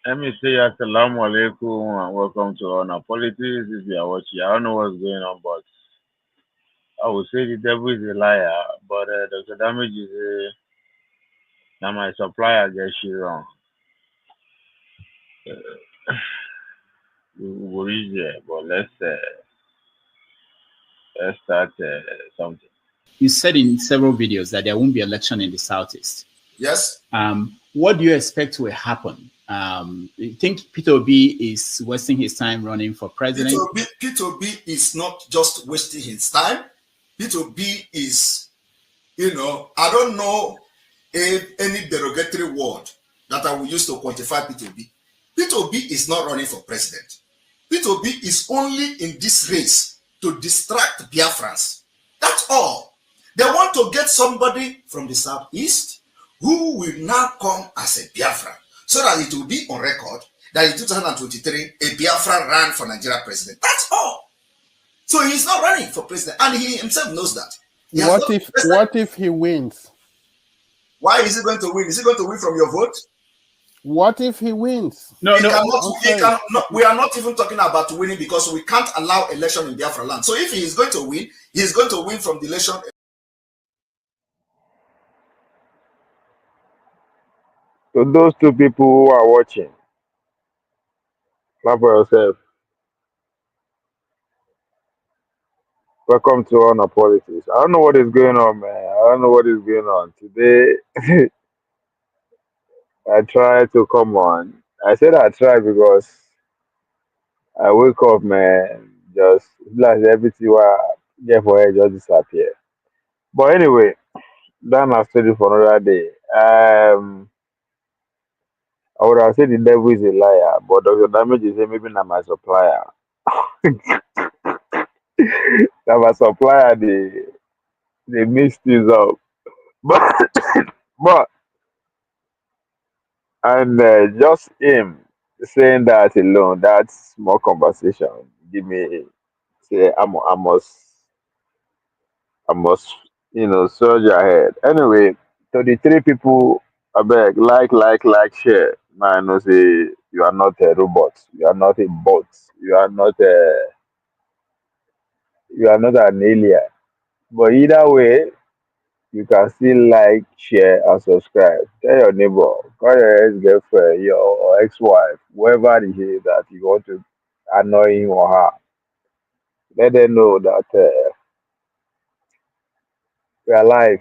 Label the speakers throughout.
Speaker 1: Let me say assalamu alaikum and welcome to Honor Politics. If you are watching, I don't know what's going on, but I would say the devil is a liar. But Dr. Damage is now my supplier gets you wrong. We will reach there, but let's start something.
Speaker 2: You said in several videos that there won't be election in the Southeast.
Speaker 3: Yes.
Speaker 2: What do you expect will happen? You think Peter Obi is wasting his time running for president?
Speaker 3: Peter Obi is not just wasting his time. Peter Obi is, I don't know any derogatory word that I will use to quantify Peter Obi. Peter Obi is not running for president. Peter Obi is only in this race to distract Biafrans. That's all. They want to get somebody from the Southeast who will now come as a Biafran, so that it will be on record that in 2023, a Biafran ran for Nigeria president. That's all. So he's not running for president, and he himself knows that.
Speaker 4: What if he wins?
Speaker 3: Why is he going to win? Is he going to win from your vote?
Speaker 4: What if he wins?
Speaker 2: No.
Speaker 3: We are not even talking about winning, because we can't allow election in Biafra land. So if he is going to win, he is going to win from the election.
Speaker 1: So those two people who are watching, clap for yourself. Welcome to Honor Politics. I don't know what is going on, man. I don't know what is going on. Today, I tried to come on. I said I tried because I wake up, man, just like everything was there for her just disappear. But anyway, that na story for another day. I would have said the devil is a liar, but Dr. Damage is saying maybe not my supplier. Now my supplier, they mix things up. But but and just him saying that alone, that's more conversation. Give me say I must surge ahead. Anyway, to the three people I beg, share. Man, I know say you are not a robot, you are not a bot, you are not an alien. But either way, you can still like, share, and subscribe. Tell your neighbor, call your ex-girlfriend, your ex-wife, whoever it is that you want to annoy him or her. Let them know that we are live.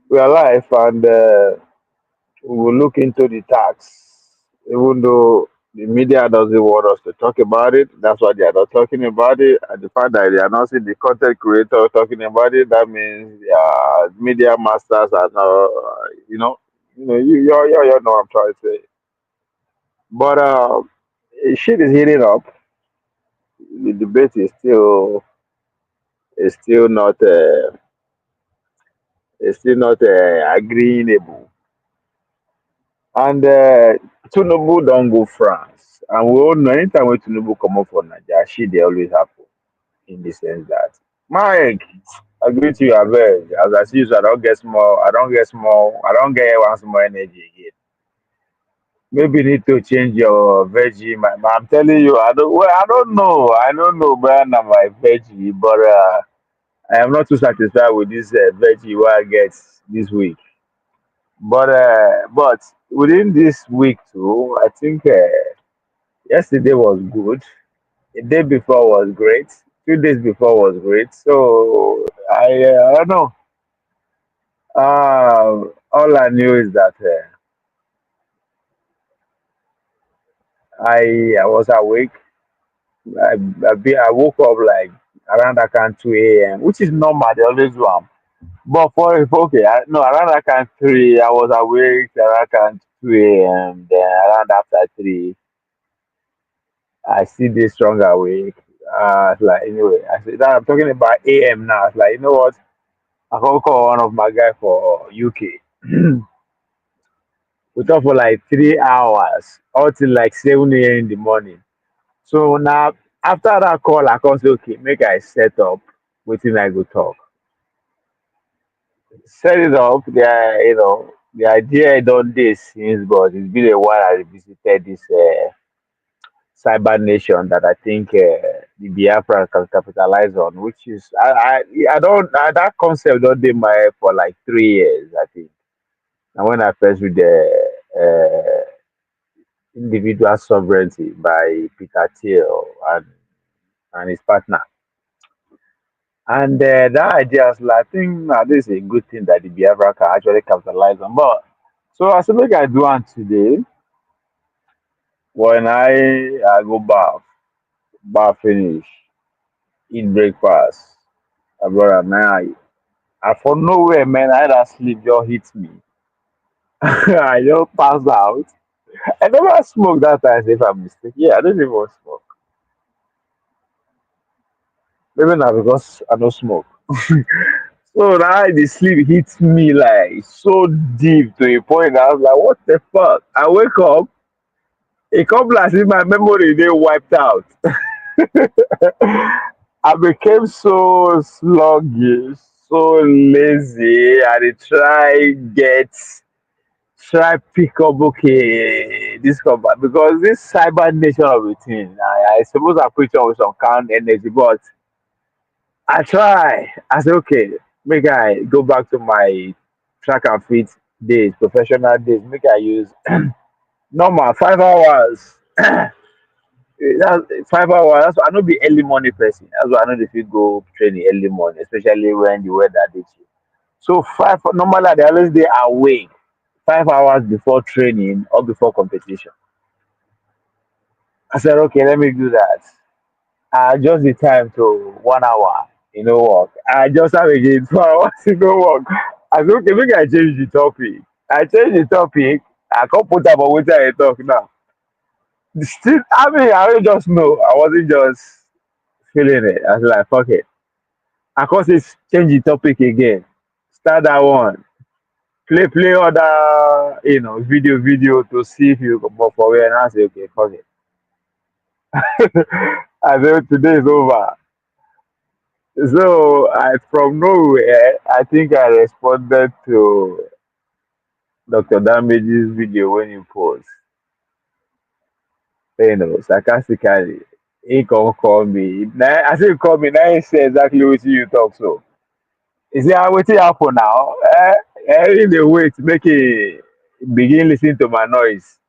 Speaker 1: We are live, and we will look into the tax. Even though the media doesn't want us to talk about it, that's why they are not talking about it. And the fact that they are not seeing the content creator talking about it, that means media masters are not, you know what I'm trying to say. But shit is heating up. The debate is still not agreeable. And Tinubu don't go France. And we all know anytime when Tinubu come up for Nigeria, shit they always happen. In the sense that Mike, I greet you abeg. As I see you, so I don't get one small energy again. Maybe you need to change your veggie. I'm telling you, I don't know. I don't know where I'm my veggie, but I am not too satisfied with this veggie what I get this week. But within this week too, I think yesterday was good. The day before was great. 2 days before was great. So I don't know. All I knew is that I was awake. I woke up like around that kind 2 a.m., which is normal. They always do. But okay, no, around that kind 3, I was awake around kind 2 a.m. Then around after 3, I see this strong awake. It's like anyway, I said that I'm talking about AM now. It's like, you know what? I can call one of my guy for UK. We talk for like 3 hours until like 7 a.m. in the morning. So now after that call, I can say, okay, make I set up waiting I go talk. set it up. The idea don't dey since, but it's been a while I revisited this cyber nation that I think the Biafra can capitalize on, which is I don't that concept don't dey my head for like 3 years, I think. And when I first read the individual sovereignty by Peter Thiel and his partner. And that idea was like, I think this is a good thing that the Biafra can actually capitalize on. But so I said, make I do one today when I go bath finish, eat breakfast, I brought I for nowhere, man, I had that sleep just hit me. I just passed out. I never smoked that time, if I'm mistaken. Yeah, I don't even smoke. Maybe not because I don't smoke. So now the sleep hits me like so deep to a point that I was like, what the fuck? I wake up, it comes as if my memory they wiped out. I became so sluggish, so lazy, and I try pick up this cover because this cyber nature of a thing. I suppose I preach on with some calm energy, but I try. I say, okay, make I go back to my track and field days, professional days. Make I use normal 5 hours. That's 5 hours. That's why I know be early morning person. That's why I know if you go training early morning, especially when the weather dey chill. So normally they always dey awake 5 hours before training or before competition. I said, okay, let me do that. I adjust the time to 1 hour, work. I adjust am again 2 hours, work. I said, okay, make I change the topic. I change the topic, I come put am for wetin I dey talk now. Still, I don't just know. I wasn't just feeling it. I was like, fuck it. I come say change the topic again. Start that one. Play other, video to see if you come for where. And I say, okay, fuck it. I said, today is over. So I from nowhere, I think I responded to Dr. Damage's video when he post, sarcastically. He come call me. Now, I say he call me, now he say exactly what you talk so. He say, wetin happen now? In the wait, make he begin listening to my noise.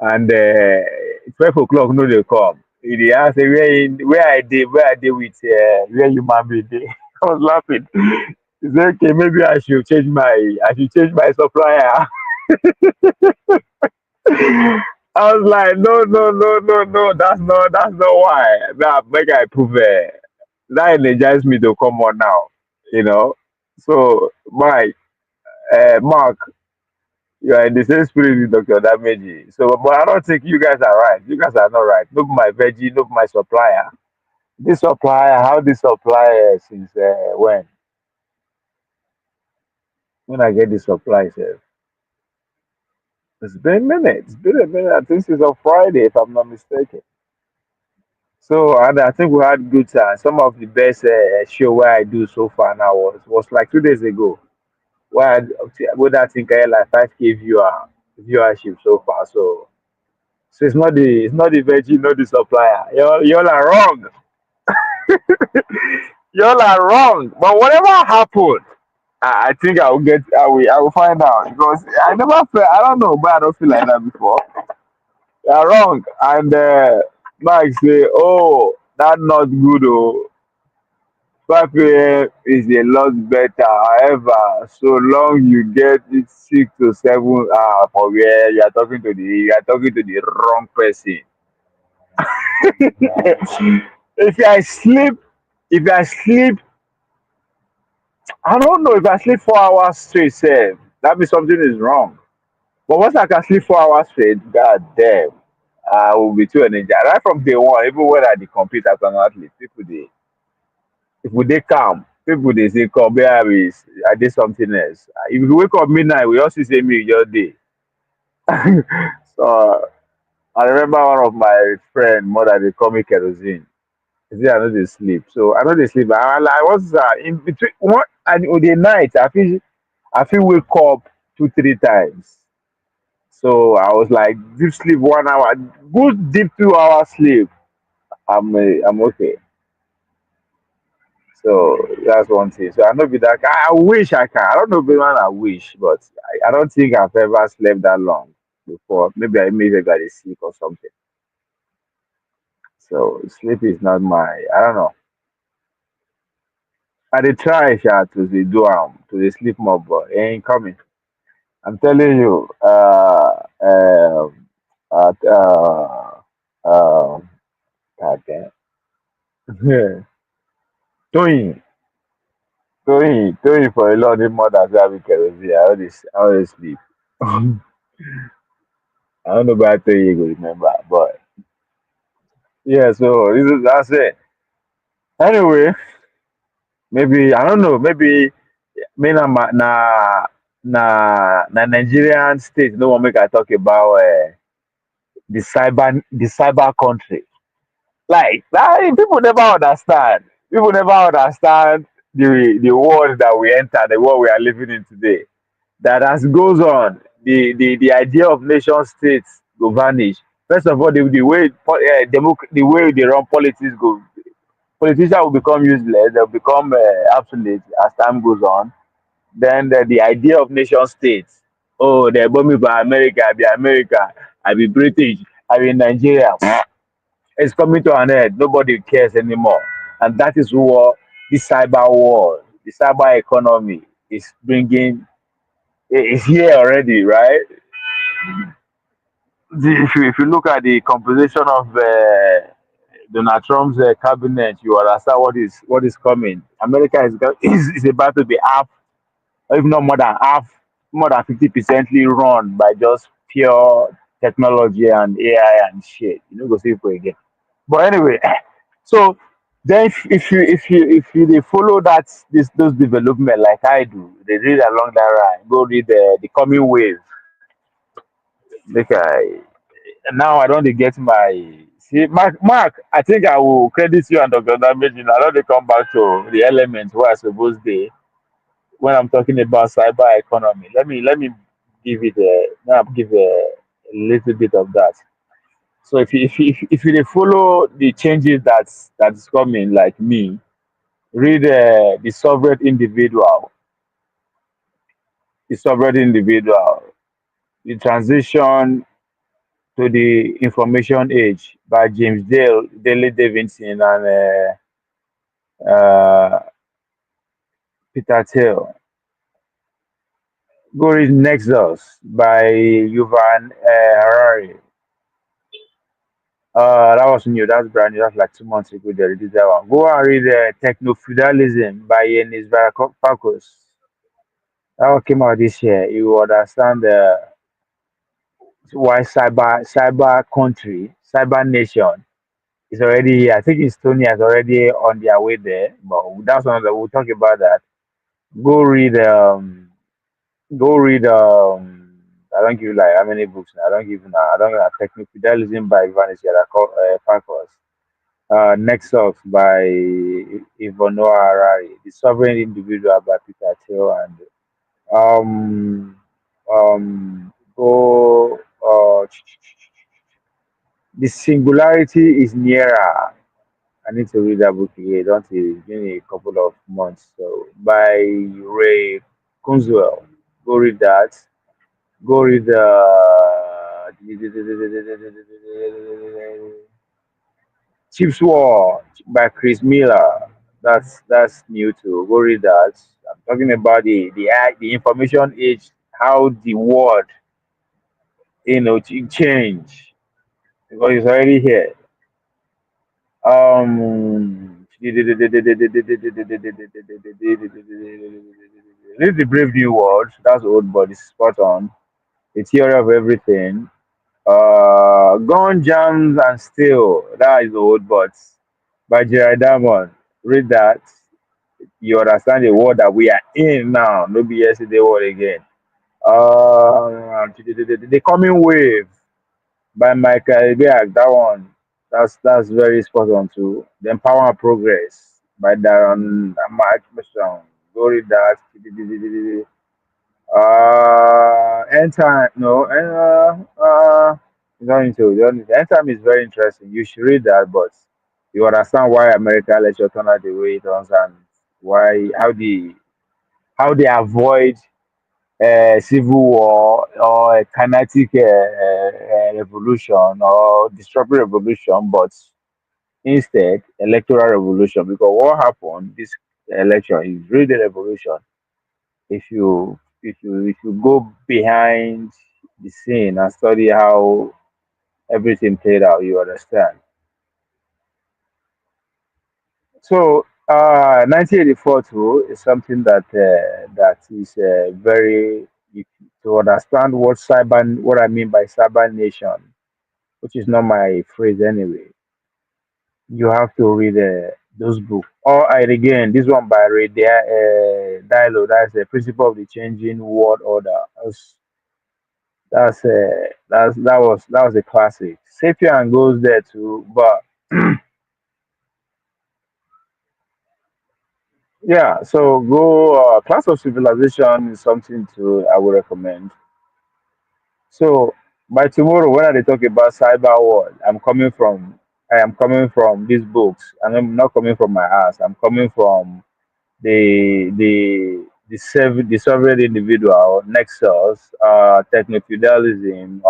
Speaker 1: And 12 o'clock no dey come. He dey ask say where I dey with where human being dey. I was laughing. He say okay maybe I should change my supplier. I was like no, that's not why. Now make I prove that energize me to come on now. You know. So Mark, you are in the same spirit with Dr. Dameji. So, but I don't think you guys are right. You guys are not right. No be my veggie, no be my supplier. This supplier, how this supplier since when? When I get this supply, sef. It's been a minute. It's been a minute. I think it's on Friday, if I'm not mistaken. So, and I think we had good time. Some of the best show where I do so far now was like 2 days ago. Where I think I had like 5K viewership so far. So it's not the veggie, not the supplier. Y'all are wrong. Y'all are wrong. But whatever happened, I think I will find out because I never felt I don't know, but I don't feel like that before. You're wrong. And Mike say, oh, that's not good. Oh, 5 a.m. is a lot better. However, so long you get it 6 to 7 for where you are talking to the wrong person. if I sleep, if I sleep, I don't know if I sleep 4 hours straight, sef, that means something is wrong. But once I can sleep 4 hours straight, god damn, I will be too energized. Right from day one, even when I dey compete as an athlete, people dey calm. People dey say come where I dey something else. If you wake up midnight, we just see say me you just dey. So I remember one of my friend mother dey call me kerosene. He say I no dey sleep. So I no dey sleep. I was in between. What? And on the night, I feel wake up 2 3 times. So I was like, deep sleep 1 hour, good deep 2 hours sleep. I'm okay. So that's one thing. So I know be that I wish I can. I don't know be man I wish, but I don't think I've ever slept that long before. Maybe I got a sick or something. So sleep is not my. I don't know. I dey try to dey do to dey sleep more, but it ain't coming. I'm telling you. Uh, uh, God damn. Toyin, Toyin for a long more than having kerosene. I always sleep. I don't know about Toyin you go remember, but yeah. So that's it. Anyway, maybe I don't know. Maybe me na Nigerian state no wan make I talk about the cyber country. Like people never understand. People never understand the world that we enter, the world we are living in today. That as goes on, the idea of nation states go vanish. First of all, the way the way they run politics go, politicians will become useless. They'll become obsolete as time goes on. Then the idea of nation states. Oh, they're bombing by America. I be British. I be Nigeria. It's coming to an end. Nobody cares anymore. And that is what this cyber war, the cyber economy is bringing. It's here already, right? If you look at the composition of Donald Trump's cabinet, you understand what is coming. America is about to be half, or if not more than 50% run by just pure technology and AI and shit. You know, go see for again. But anyway, so then if you dey follow those development like I do, they read along that line, go read the coming wave. Make I now I don't dey get my see Mark. I think I will credit you and Dr. Damage. I don't dey come back to the element where I suppose dey when I'm talking about cyber economy. Let me give it give a little bit of that. So if you dey follow the changes that's coming, like me, read the sovereign individual, the transition to the information age by James Daly Davidson and Peter Thiel. Go read Nexus by Yuval Harari. That was new. That's brand new. That's like 2 months ago. They released that one. Go and read Techno Feudalism by Yanis Varoufakis. That one came out this year. You will understand why cyber nation is already here. I think Estonia is already on their way there. But that's another. We'll talk about that. Go read. Go read. I don't give you like how many books now. I don't give you now. I don't know. Techno Feudalism by Vanis Varoufakis. Nexus by Ivanoa Harari, The Sovereign Individual by Peter Thiel, and go The Singularity is Nearer. I need to read that book again. Don't it? It's been a couple of months. So by Ray Kurzweil. Go read that. Go read Chief's War by Chris Miller. That's new too. Go read that. I'm talking about the information age, how the world change because it's already here. Read the Brave New World. That's old, but it's spot on. The theory of everything. Gun Jams and Steel. That is old, but by Jerry Diamond. Read that. You understand the world that we are in now. No be yesterday world again. The Coming Wave by Michael Beag. That one. That's very spot on too. Then Power and Progress by Darren Mark. Go read that. End time, no, end time is very interesting. You should read that, but you understand why America let you turn out the way it does and why how they avoid civil war or a kinetic revolution or disruptive revolution, but instead electoral revolution. Because what happened this election is really the revolution. If you go behind the scene and study how everything played out, you understand. So 1984 too is something that is very to understand what I mean by cyber nation, which is not my phrase anyway. You have to read those books. Or and again, this one by Ray Dialogue. That's the principle of the changing world order. That was a classic. Sapien goes there too, but yeah. So go. Class of Civilization is something to I would recommend. So by tomorrow, when I talk about cyber world, I am coming from these books, and I'm not coming from my ass. I'm coming from the sovereign individual, Nexus, techno-feudalism,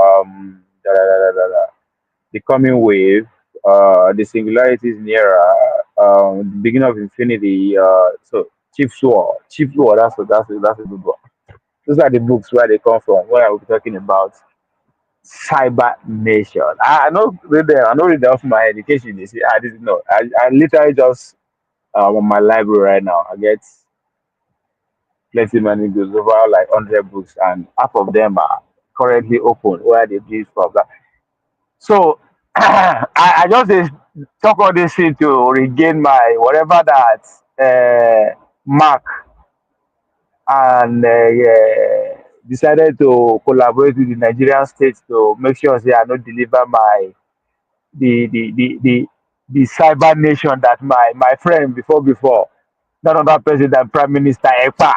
Speaker 1: the coming wave, the singularities nearer, the beginning of infinity. So Chief War. That's a good one. Those are the books where they come from. When I was talking about cyber nation, I know read them. I know read them from my education. You see, I didn't know. I literally just on my library right now. I get plenty many books, over like 100 books, and half of them are currently open where they did from that. So I just dey talk all this thing to regain my whatever that mark and decided to collaborate with the Nigerian state to make sure say I no deliver my the cyber nation that my friend before none other president prime minister Ekpa.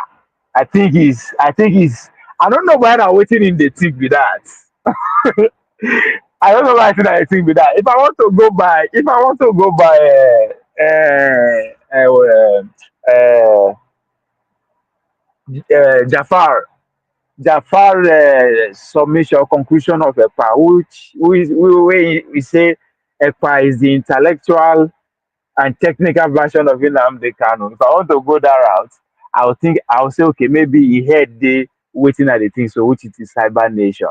Speaker 1: I think he's I don't know why na wetin him dey think be that. I don't know why I think I think be that. If I want to go by Jafar submission conclusion of EPA, which we say EPA is the intellectual and technical version of Nnamdi Kanu. If I want to go that route, I'll say okay, maybe he had the waiting at the thing, so which it is cyber nation.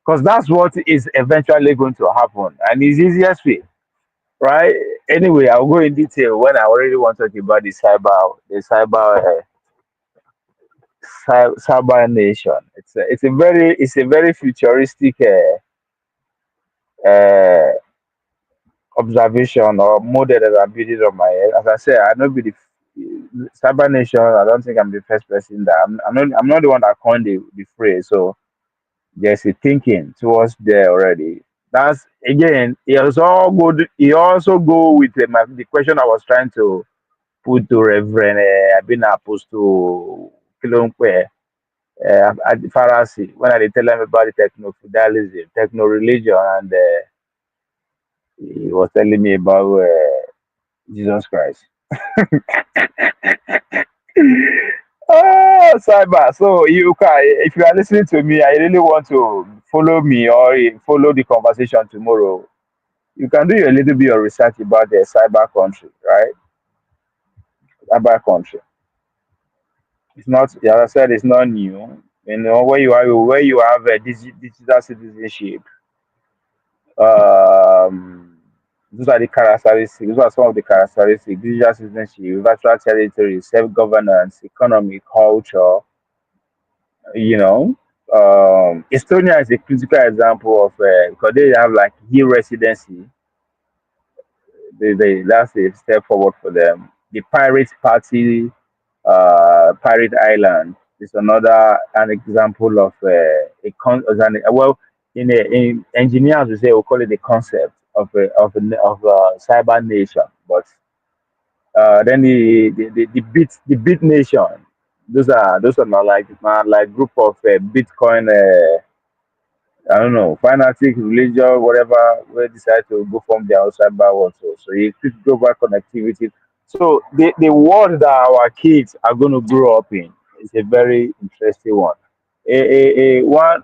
Speaker 1: Because that's what is eventually going to happen. And it's easiest way, right? Anyway, I'll go in detail when I already want to talk about the cyber nation. It's a very futuristic uh, observation or model that I'm building on my head. As I said, I know be the cyber nation. I don't think I'm the first person that I'm not the one that coined the phrase. So there's a thinking towards there already. That's again. He also go with the question I was trying to put to Reverend Abina Apostle Kilonkwe at the Pharisee when I dey tell him about the techno feudalism, techno religion, and he was telling me about Jesus Christ. Oh, cyber. So you can, if you are listening to me, I really want to follow me or follow the conversation tomorrow. You can do a little bit of research about the cyber country, right? Cyber country. It's not, as I said, it's not new. Where you have a digital citizenship, those are the characteristics. Those are some of the characteristics: digital citizenship, virtual territory, self-governance, economy, culture. You know, Estonia is a critical example of because they have like e-residency. That's a step forward for them. The Pirate Party, Pirate Island is another an example of well, in engineers we say we call it the concept of a cyber nation, but then the beat nation. those are not like group of Bitcoin. I don't know, fanatic, religion, whatever, we decide to go from their outside bar also. So you could global connectivity. So the world that our kids are going to grow up in is a very interesting one.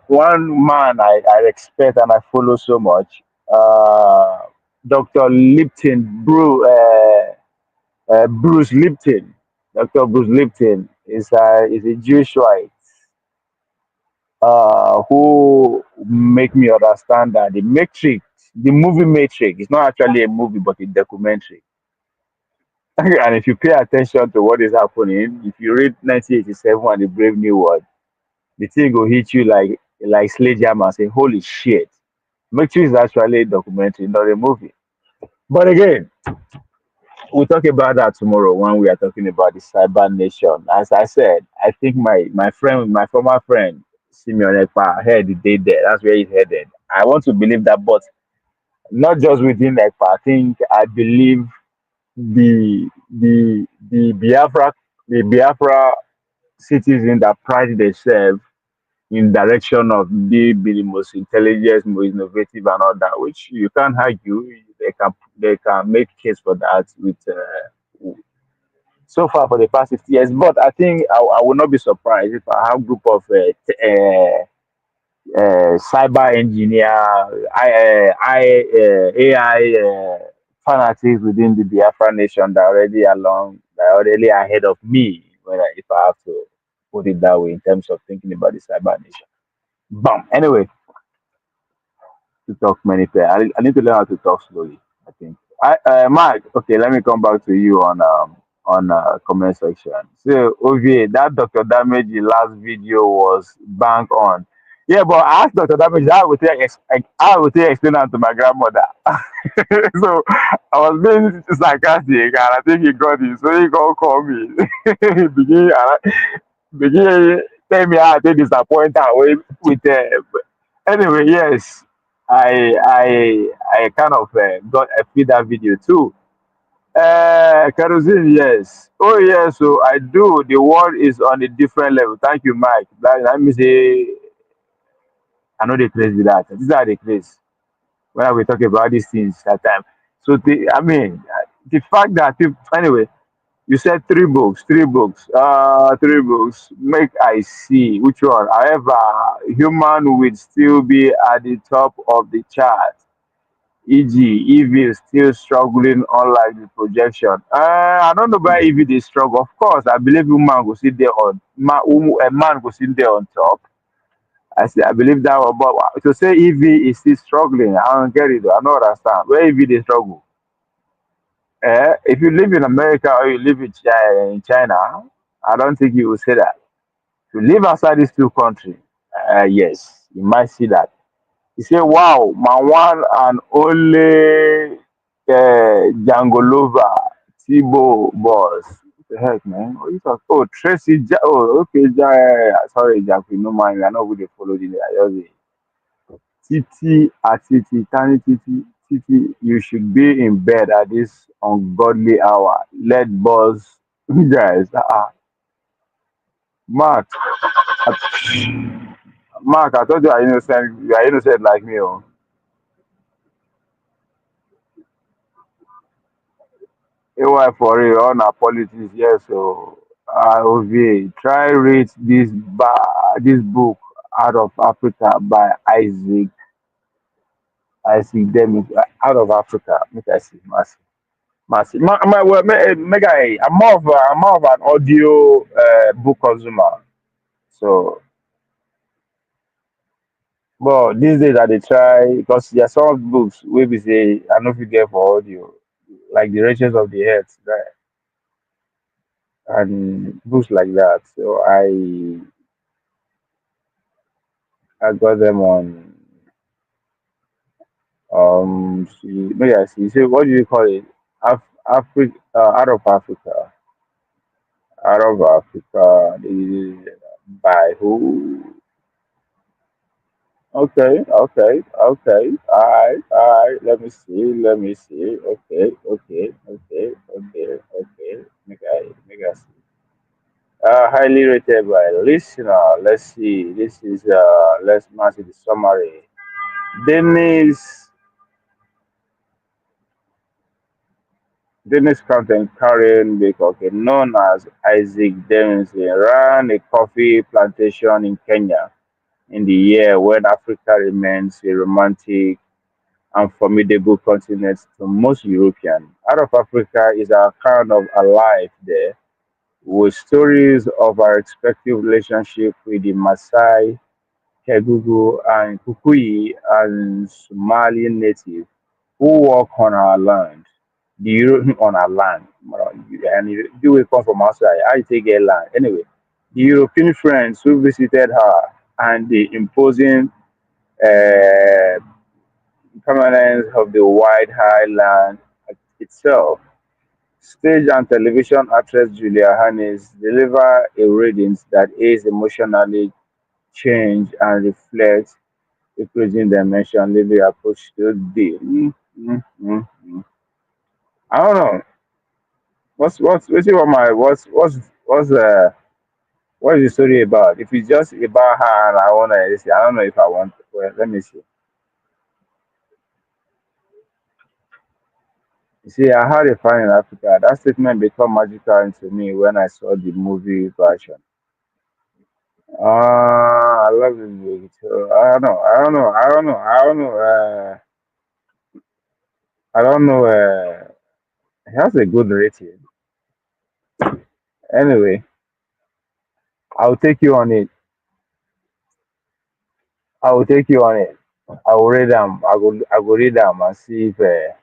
Speaker 1: One man I respect and I follow so much, Dr. Bruce Lipton. Dr. Bruce Lipton is a Jewish right who make me understand that the Matrix, the movie Matrix, is not actually a movie but a documentary. And if you pay attention to what is happening, if you read 1987 and the Brave New World, the thing will hit you like sledgehammer and say, "Holy shit!" Matrix is actually a documentary, not a movie. But again, we'll talk about that tomorrow when we are talking about the cyber nation. As I said, I think my former friend, Simeon Ekpa, head the day there. That's where he's headed. I want to believe that, but not just within Ekpa. I believe the Biafra citizens that pride themselves in direction of being the most intelligent, most innovative, and all that, which you can't argue. They can make case for that with so far for the past 50 years. But I think I will not be surprised if I have group of cyber engineer, AI fanatics within the Biafra nation that are already ahead of me. If I have to put it that way in terms of thinking about the cyber nation. Bam. Anyway, to talk many things. I need to learn how to talk slowly. I think. Mike. Okay, let me come back to you on comment section. So, OVA, that Dr. Damage last video was bang on. Yeah, but I asked Dr. Damage, I would say explain that to my grandmother. So I was being sarcastic, and I think he got it. So he gonna call me. Begin tell me how I take disappoint her with anyway, yes, I kind of got a feed that video too. Kerosene, yes. Oh yes, so I do. The world is on a different level. Thank you, Mike. Let me say I know the craze with that. These are the craze when we talk about these things at time. So the fact that anyway, you said three books. Make I see which one. However, human will still be at the top of the chart. E.g., EV is still struggling unlike the projection. I don't know why EV they struggle. Of course, I believe a man go sit there on top. I believe that one, but to say EV is still struggling, I don't get it. I don't understand. Where EV they struggle? If you live in America or you live in China, I don't think you will say that. To live outside these two countries, yes, you might see that. You say, wow, my one and only Jangolova, Tibo boss. What the heck, man? What you talk? Oh, Tracy. Oh, okay. Sorry, Jack. No mind. I know who they follow. I just Titi Atiti, Tani Titi, you should be in bed at this ungodly hour. Let boss guys. Mark, Mark, I told you are innocent. You are innocent like me. Oh. AY for real, on our politics, yes. So, OVA, try read this book out of Africa by Isaac Demis. Out of Africa, make I see, massive. Massive. Well, Mega, I'm more of an audio book consumer. So, but these days I dey try because there are some books where we say I know if you get for audio, like the Riches of the Earth, right? And books like that. So I got them on maybe I see. So what do you call it? Africa, out of Africa, out of Africa. By who? Okay, okay, okay. All right. Let me see. Okay, okay, okay, okay, okay. Make I see. Highly rated by listener. Let's see. This is let's match the summary. Dennis Dennis content carrying Baker, known as Isaac Dempsey, ran a coffee plantation in Kenya in the year when Africa remains a romantic and formidable continent to most Europeans. Out of Africa is our kind of alive there, with stories of our respective relationship with the Maasai, Kegugu, and Kikuyu and Somali native who work on our land. The Euro on our land. And you will come from outside. I take a land. Anyway, the European friends who visited her and the imposing uh, permanence of the wide highland itself. Stage and television actress Julia Hannes deliver a reading that is emotionally changed and reflects increasing dimension, living approach to the. I don't know. What's what my what is the story about? If it's just about her and I wanna see, I don't know if I want. Well, let me see. You see, I had a friend in Africa. That statement became magical to me when I saw the movie version. I love this movie. So I don't know. I don't know. I don't know. I don't know. I don't know. It has a good rating. Anyway, I'll take you on it. I will take you on it. I will read them. I will read them and see if I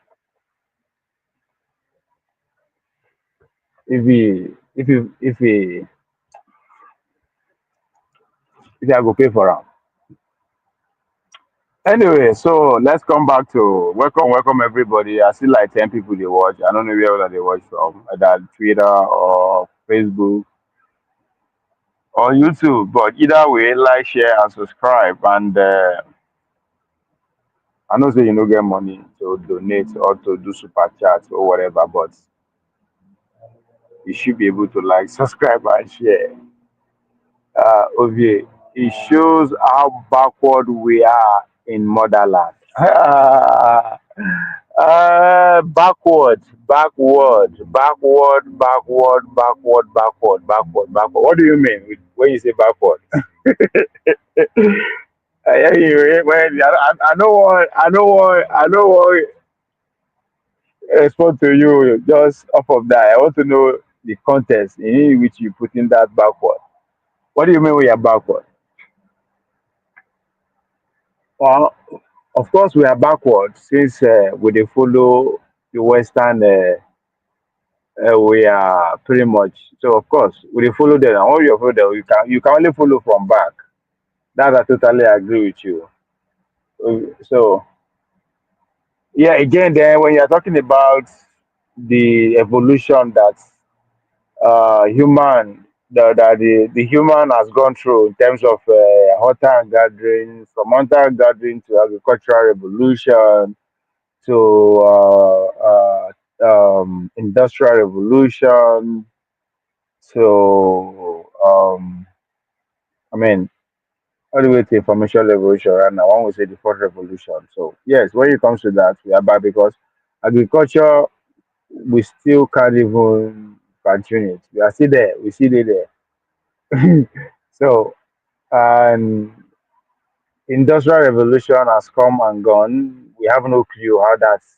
Speaker 1: go pay for them. Anyway, so let's come back to welcome everybody. I see like 10 people they watch. I don't know where they watch from, either Twitter or Facebook or YouTube. But either way, like, share, and subscribe. And I know say you don't get money to donate or to do super chat or whatever, but you should be able to like, subscribe, and share. Ovie, it shows how backward we are in motherland. Backward. What do you mean when you say backward? Anyway, when I don't want, I don't want to respond to you just off of that. I want to know the context in which you put in that backward. What do you mean we are backward? Well, of course, we are backward since we dey follow the Western. We are pretty much so. Of course, we dey follow them. And when you follow them, you can only follow from back. That I totally agree with you. So yeah, again, then when you're talking about the evolution that the human has gone through in terms of hunter and gathering, from hunter and gathering to agricultural revolution to industrial revolution to I mean all the way to information revolution right now. One would say the fourth revolution. So yes, when it comes to that, we are bad because agriculture we still can't even continue it. We are still there. We still there. So and industrial revolution has come and gone. We have no clue how that's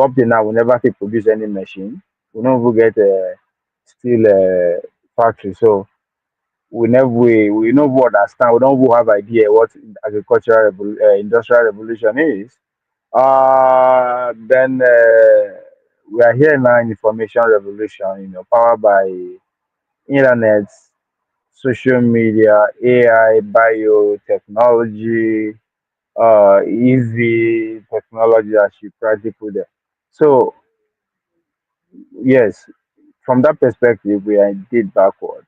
Speaker 1: up till now. We never fit produce any machine. We don't even get still factory. So we never understand. We don't even have idea what industrial revolution is. Then we are here now in information revolution. Powered by internet, social media, AI, biotechnology, EV technology, as you practically put there. So yes, from that perspective, we are indeed backward.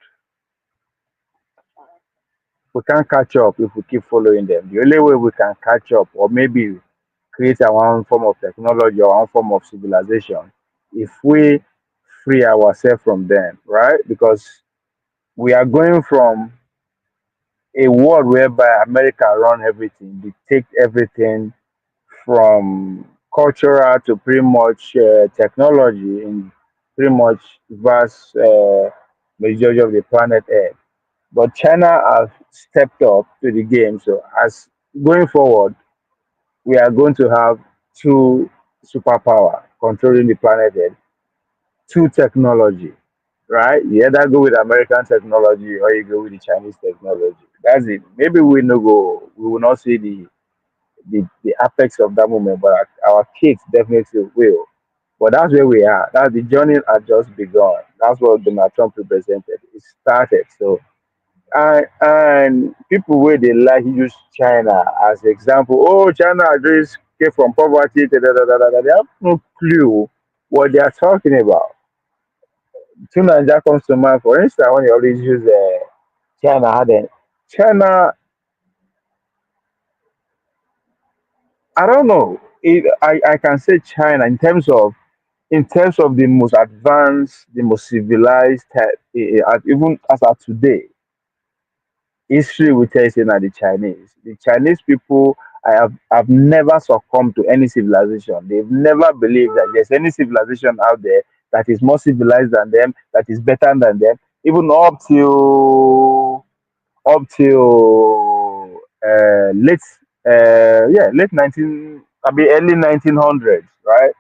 Speaker 1: We can't catch up if we keep following them. The only way we can catch up, or maybe create our own form of technology or our own form of civilization, if we free ourselves from them, right? Because We are going from a world whereby America run everything, dictate everything from cultural to pretty much technology in pretty much vast majority of the planet Earth. But China has stepped up to the game. So as going forward, we are going to have two superpower controlling the planet Earth, two technology, right? You either go with American technology or you go with the Chinese technology. That's it. Maybe we will not see the apex of that moment, but our kids definitely will. But that's where we are. That's the journey has just begun. That's what Donald Trump represented. It started. So and people where they like use China as example. Oh, China just came from poverty. Da, da, da, da, da, da. They have no clue what they are talking about. Tunanja comes to mind. For instance, when you always use China, China. I don't know. I can say China in terms of the most advanced, the most civilized, even as of today, history will tell you that the Chinese. The Chinese people have never succumbed to any civilization. They've never believed that there's any civilization out there that is more civilized than them, that is better than them. Even up till late 19 I mean early 1900s, right?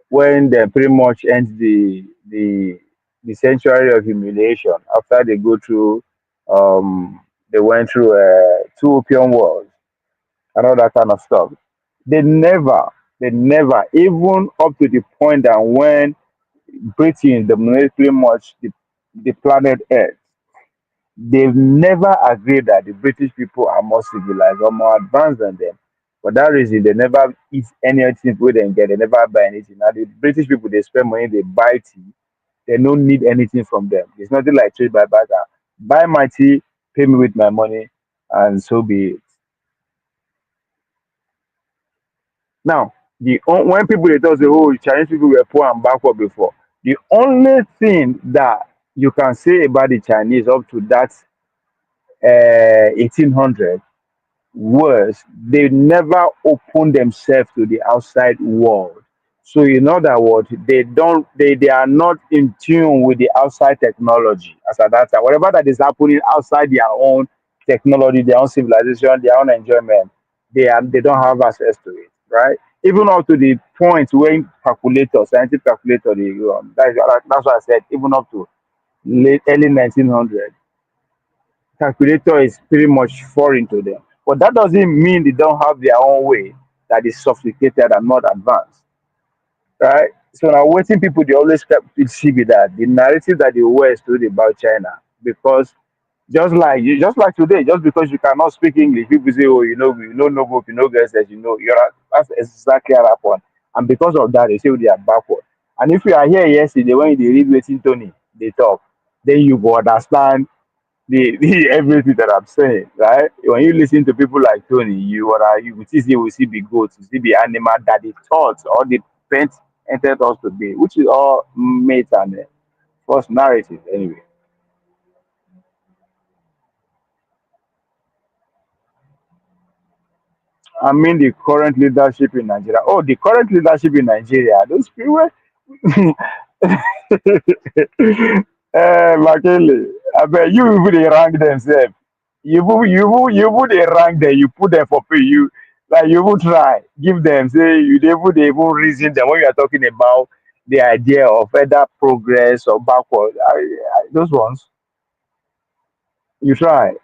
Speaker 1: When they pretty much end the century of humiliation after they go through they went through two opium wars and all that kind of stuff. They never, they never, even up to the point that when Britain dominated pretty much the planet Earth, they've never agreed that the British people are more civilized or more advanced than them. For that reason, they never eat anything we them get. They never buy anything. Now the British people they spend money, they buy tea. They don't need anything from them. It's nothing like trade by barter. Buy my tea, pay me with my money, and so be it. Now, when people they tell say, oh, Chinese people were poor and backward before, the only thing that you can say about the Chinese up to that 1800 was they never open themselves to the outside world. So in other words, they are not in tune with the outside technology as at that time. Whatever that is happening outside their own technology, their own civilization, their own enjoyment, they don't have access to it, right? Even up to the point when calculator, scientific calculator, that's why I said even up to late early 1900 calculator is pretty much foreign to them. But that doesn't mean they don't have their own way that is sophisticated and not advanced, right? So now, waiting people they always kept it see with that the narrative that the West told about China, because just like today, just because you cannot speak English, people say, oh, you know no book, you know girls that you know you're that's exactly what happened. And because of that, they say they are backward. And if you are here yesterday when they read waiting Tony, they talk, then you go understand the everything that I'm saying, right? When you listen to people like Tony, you will see we see the goats, you see the animal that the thoughts or the paint entered us to be, which is all myth and false narrative anyway. I mean the current leadership in Nigeria. Oh, the current leadership in Nigeria, those people Makele, I bet you even they rank themselves. You put they rank them, you put them for pay. You like you will try, give them, say they even reason them when you are talking about the idea of either progress or backward. Those ones, you try.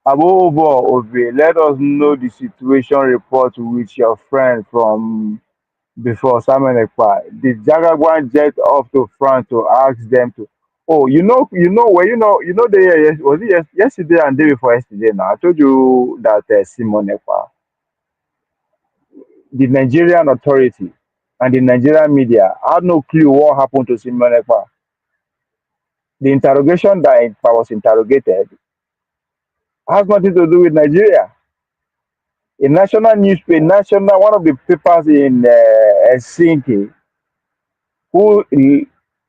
Speaker 1: Above all, Obi, let us know the situation report with your friend from before Simon Ekpa. The Jagagwan jet off to France to ask them to. Oh, was it yesterday and day before yesterday? Now I told you that Simon Ekpa, the Nigerian authority and the Nigerian media had no clue what happened to Simon Ekpa. The interrogation that Ekpa was interrogated has nothing to do with Nigeria. A national newspaper, one of the papers in Helsinki, who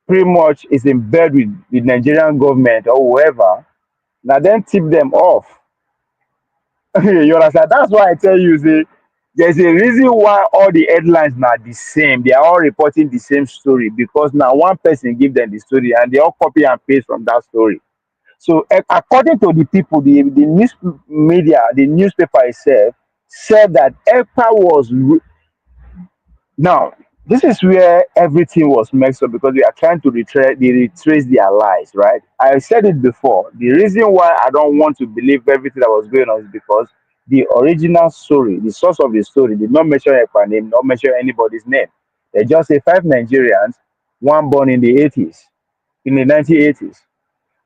Speaker 1: pretty much is in bed with the Nigerian government or whoever, now then tip them off. You understand? That's why I tell you, see, there's a reason why all the headlines are the same. They are all reporting the same story because now one person give them the story and they all copy and paste from that story. So according to the people, the news media, the newspaper itself said that EPA was now, this is where everything was mixed up because we are trying to retrace their lies, right? I said it before. The reason why I don't want to believe everything that was going on is because the original story, the source of the story, did not mention a name, not mention anybody's name. They just say five Nigerians, one born in the 80s, in the 1980s.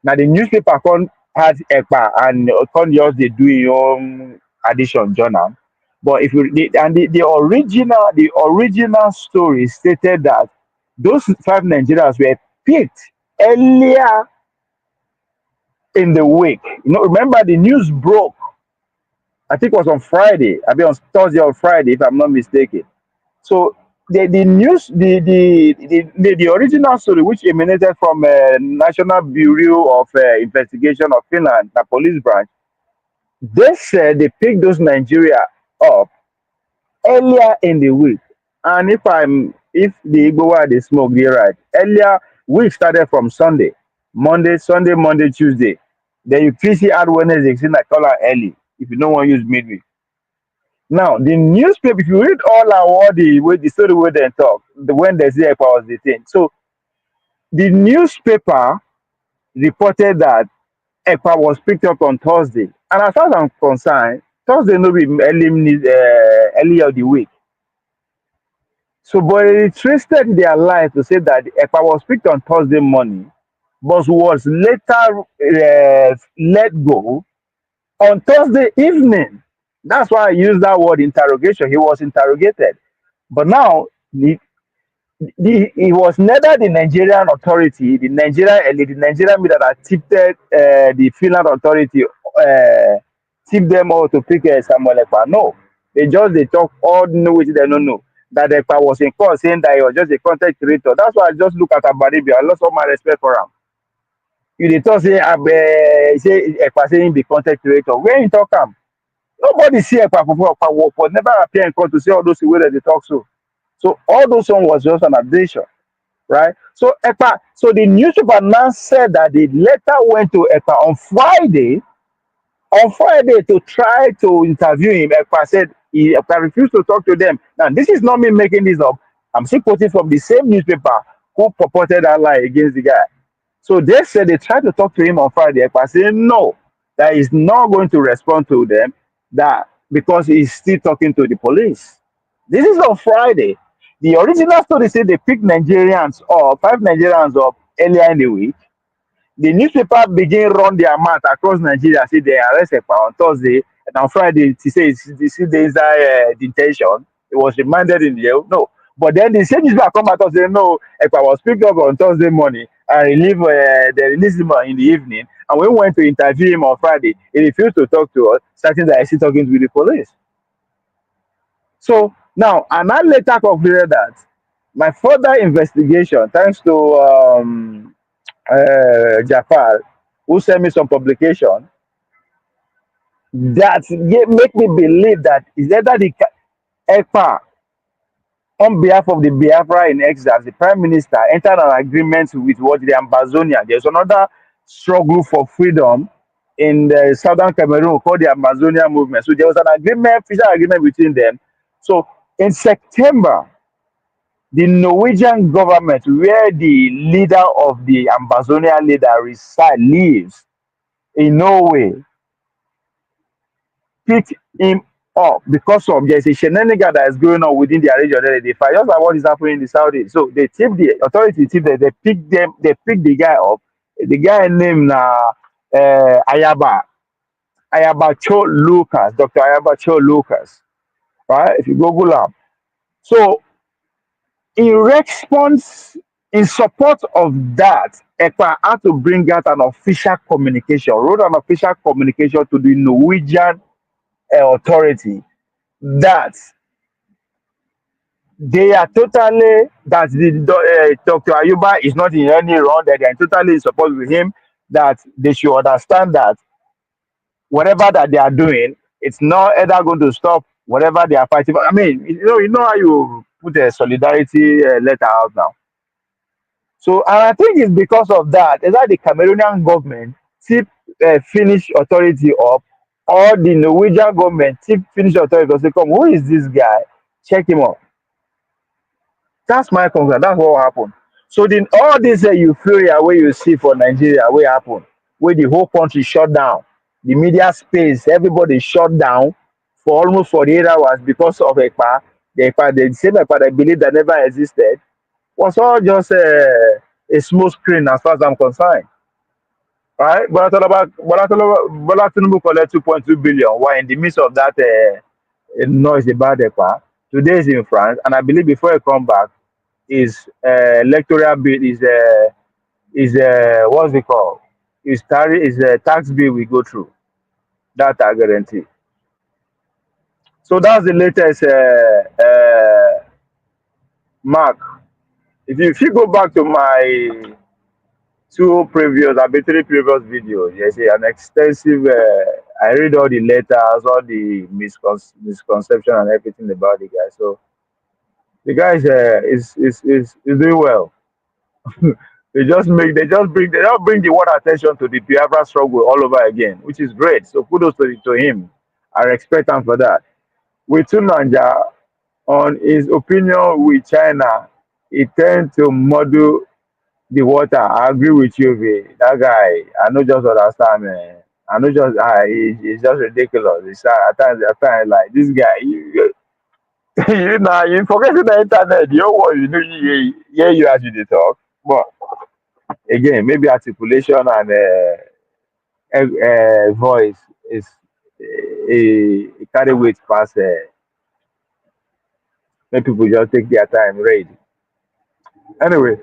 Speaker 1: Now the newspaper con had EPA and con just they do your own addition journal. But if you the original story stated that those five Nigerians were picked earlier in the week. Remember the news broke. I think it was on Friday. I mean on Thursday or Friday, if I'm not mistaken. So the news the original story which emanated from National Bureau of Investigation of Finland, the police branch, they said they picked those Nigeria up earlier in the week. And if the Igbo were they smoke they right, earlier week started from Sunday, Sunday, Monday, Tuesday. Then you PC add Wednesday, see like call out early if you don't want to use midweek. Now, the newspaper, if you read all the way the story where they talk, when they say was the thing. So the newspaper reported that EPA was picked up on Thursday. And as far as I'm concerned, Thursday no be early of the week. So but they retraced their line to say that EPA was picked on Thursday morning, but was later let go on Thursday evening. That's why I use that word interrogation. He was interrogated. But now it was neither the Nigerian authority, the Nigerian media that tipped the Finland authority, tipped them all to pick Samuel Ekpa. No, they talk all know which they don't know. That Ekpa was in court saying that he was just a content creator. That's why I just look at Abaribi. I lost all my respect for him. You dey talk say say Ekpa saying be content creator. Where you talk am? Nobody see Ekpa for work, but never appear in court to say all those way that they talk so. So all those one was just an addition, right? So EPA, so the newspaper now said that the letter went to EPA on Friday to try to interview him. EPA said EPA refused to talk to them. Now this is not me making this up. I'm still quoting from the same newspaper who purported that lie against the guy. So they said they tried to talk to him on Friday. EPA said no, that he's not going to respond to them, that because he's still talking to the police. This is on Friday. The original story said they picked Nigerians up, five Nigerians up earlier in the week. The newspaper began run their mouth across Nigeria, say they arrested on Thursday, and on Friday, he says this is the inside detention. It was remanded in jail. No. But then the same newspaper come out and say, no, Ekpa was picked up on Thursday morning and they released him in the evening. And when we went to interview him on Friday, he refused to talk to us, starting that he's still talking to the police. So now, and I later concluded that my further investigation, thanks to Jafar, who sent me some publication, that make me believe that is either the EPA on behalf of the Biafra in exile, the Prime Minister entered an agreement with what the Ambazonia. There's another struggle for freedom in the southern Cameroon called the Amazonia movement. So there was an agreement, official agreement between them. So in September, the Norwegian government, where the leader of the Amazonia lives in Norway, picked him up because of there's a shenanigan that is going on within their region. They fight just like what is happening in the Saudi. So they tip the authority tip them, they pick the guy up. The guy named Ayaba Cho Lucas, Dr. Ayaba Cho Lucas. Right? If you Google up. So in response, in support of that, EPA had to bring out an official communication, wrote an official communication to the Norwegian authority that they are totally that Dr. Ayuba is not in any wrong, that they are totally in support with him, that they should understand that whatever that they are doing, it's not either going to stop whatever they are fighting for. I mean, you know how you put a solidarity letter out now. So, and I think it's because of that. Is that the Cameroonian government tip Finnish authority up, or the Norwegian government tip Finnish authority to say, "Come, who is this guy? Check him out." That's my concern. That's what happened. So then all this euphoria where you see for Nigeria, where happen, where the whole country shut down, the media space, everybody shut down for almost 48 hours because of the same EPA that believe that never existed, was all just a small screen as far as I'm concerned. Right? Bola Tinubu collect 2.2 billion while in the midst of that noise about EPA. Today is in France, and I believe before I come back, his electoral bill is what's it called? His tax bill we go through. That I guarantee. So that's the latest mark. If you go back to my three previous videos, you see an extensive. I read all the letters, all the misconception and everything about the guy. So the guy is doing well. They just bring the world attention to the Biafra struggle all over again, which is great. So kudos to him. I respect him for that. With Tunanja, on his opinion with China, he tend to muddle the water. I agree with you, V. That guy, I know just understand, man. I know just he's just ridiculous. At times like this guy, you know, you forget the internet. You know what you know, you as you dey talk. But again, maybe articulation and voice is a carry weight pass. Make people just take their time read. Anyway,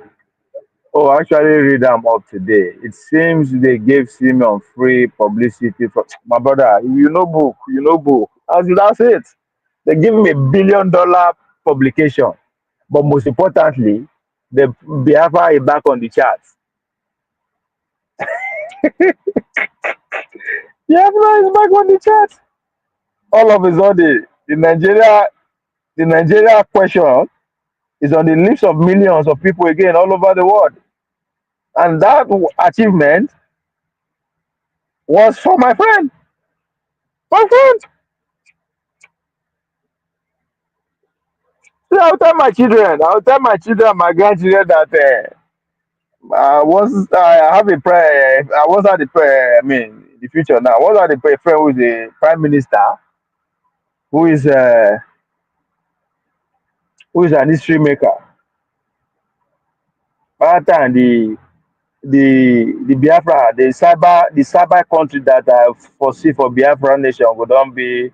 Speaker 1: oh, I actually read them up today. It seems they gave Simeon free publicity for my brother. You know book. That's it. They give him $1 billion publication, but most importantly, the Biafra is back on the charts. Biafra is back on the charts. All of a sudden, the Nigeria question is on the lips of millions of people again all over the world. And that achievement was for my friend. My friend. See, I'll tell my children, my grandchildren that once I have a prayer, I once had a prayer, I mean, in the future now, once had a prayer friend who is a prime minister, who is uh, who is an history maker. By that time, the Biafra, the cyber country that I foresee for Biafra nation would not be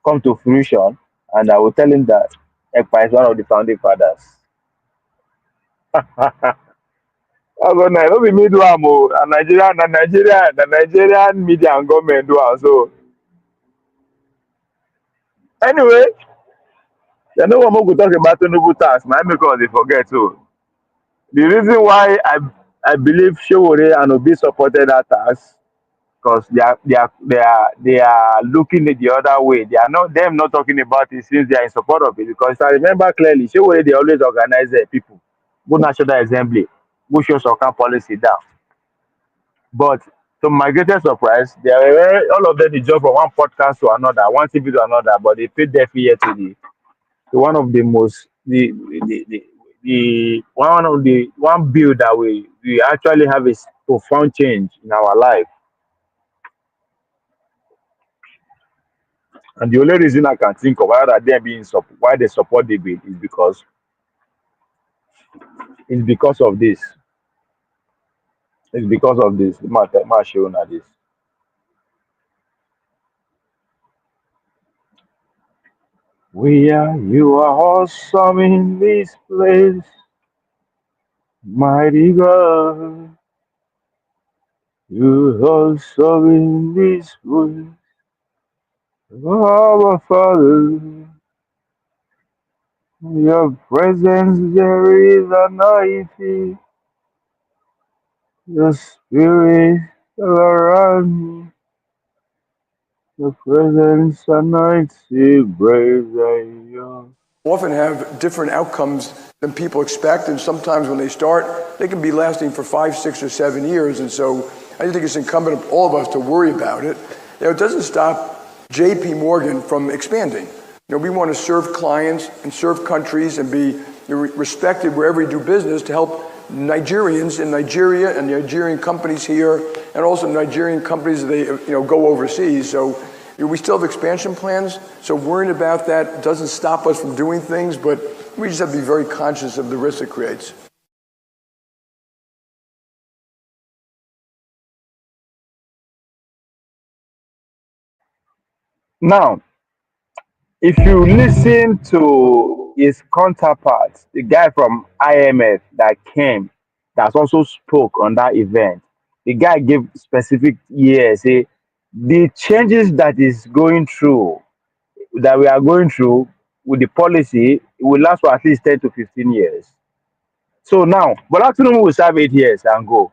Speaker 1: come to fruition, and I will tell him that Ekpa is one of the founding fathers. I go now, no be me do am o, na Nigerian media and government do am. So anyway, you know what we go talk about Tinubu tax, na make us dey forget. So the reason why I believe Sowore and Obi supported that tax, because they are looking at the other way. They are not them not talking about it since they are in support of it. Because I remember clearly, Sowore they always organize people, go national assembly, go show some kind policy down. But to my greatest surprise, all of them they jump from one podcast to another, one TV to another, but they paid deaf ear to one of the most the one of the one bill that we actually have a profound change in our life. And the only reason I can think of why they support the bill is because of this. It's because of this. My show now this. You are awesome in this place, mighty God. You are awesome in this place, our Father. Your presence there is anointing. Your spirit all around me. Your presence anoints you, brave than you.
Speaker 5: Often have different outcomes than people expect, and sometimes when they start, they can be lasting for 5, 6, or 7 years. And so I think it's incumbent on all of us to worry about it. It doesn't stop J.P. Morgan from expanding. We want to serve clients and serve countries and be respected wherever we do business to help Nigerians in Nigeria and Nigerian companies here, and also Nigerian companies that they go overseas. So we still have expansion plans, so worrying about that doesn't stop us from doing things, but we just have to be very conscious of the risk it creates.
Speaker 1: Now, if you listen to his counterpart, the guy from IMF that came, that also spoke on that event, the guy gave specific years. Say the changes that is going through, that we are going through with the policy, it will last for at least 10 to 15 years. So now, Bola Tinubu will serve 8 years and go.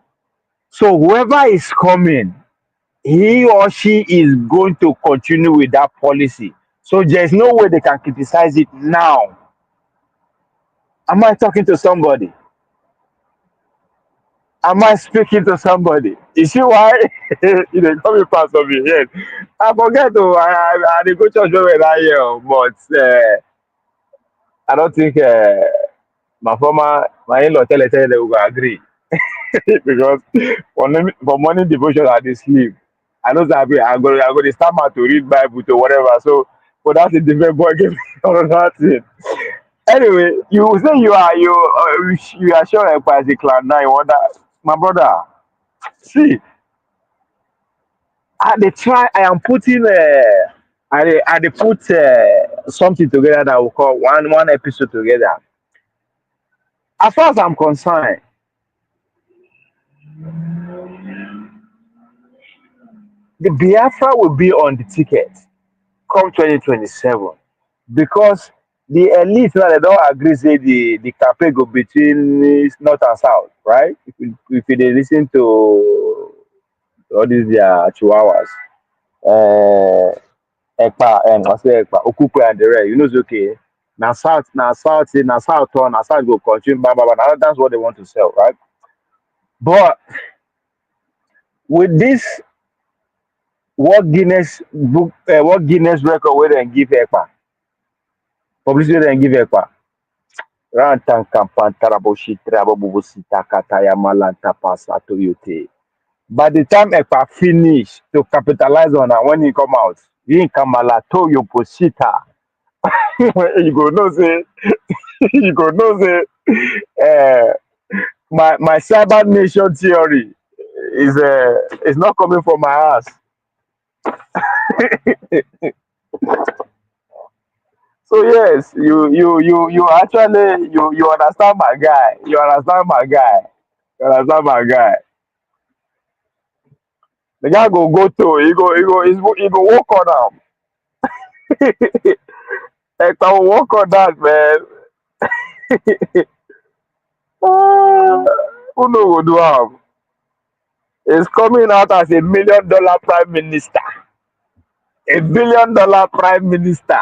Speaker 1: So whoever is coming, he or she is going to continue with that policy. So there's no way they can criticize it now. Am I talking to somebody? Am I speaking to somebody? You see why you know coming past of me? Yes. I forget to I dey go church when that year, but I don't think my in-law tell they will agree because for morning devotion I dey sleep. I know that I go dey start to read Bible to whatever. So but that's a different ball game on that thing. Anyway, you say you are sure as a clan now. You wonder, my brother. See, I am putting I dey put something together that we call one episode together. As far as I'm concerned, the Biafra will be on the ticket come 2027 because the elite now they don't agree say the campaign go between north and south, right? If you dey listen to all these their chihuahuas, uh, Ekpa and I say Ekpa, Okupe and the rest, you know it's okay. Now south turn, now south go continue, blah blah blah. Now that's what they want to sell, right? But with this what Guinness record where they give Ekpa, publicity they give Ekpa. Rantan kampan taraboshi trabobubusi takataya malanta pasa toyote. By the time Ekpa finish to capitalize on that when he come out, he kamala toyo posita. You go know say you go know say uh, my cyber nation theory is not coming from my ass. So yes, you actually you understand my guy. You understand my guy. You understand my guy. The guy go to he go work on him. Hector will work on that man. Ah, who know go do am? He's coming out as $1 million prime minister. $1 billion prime minister.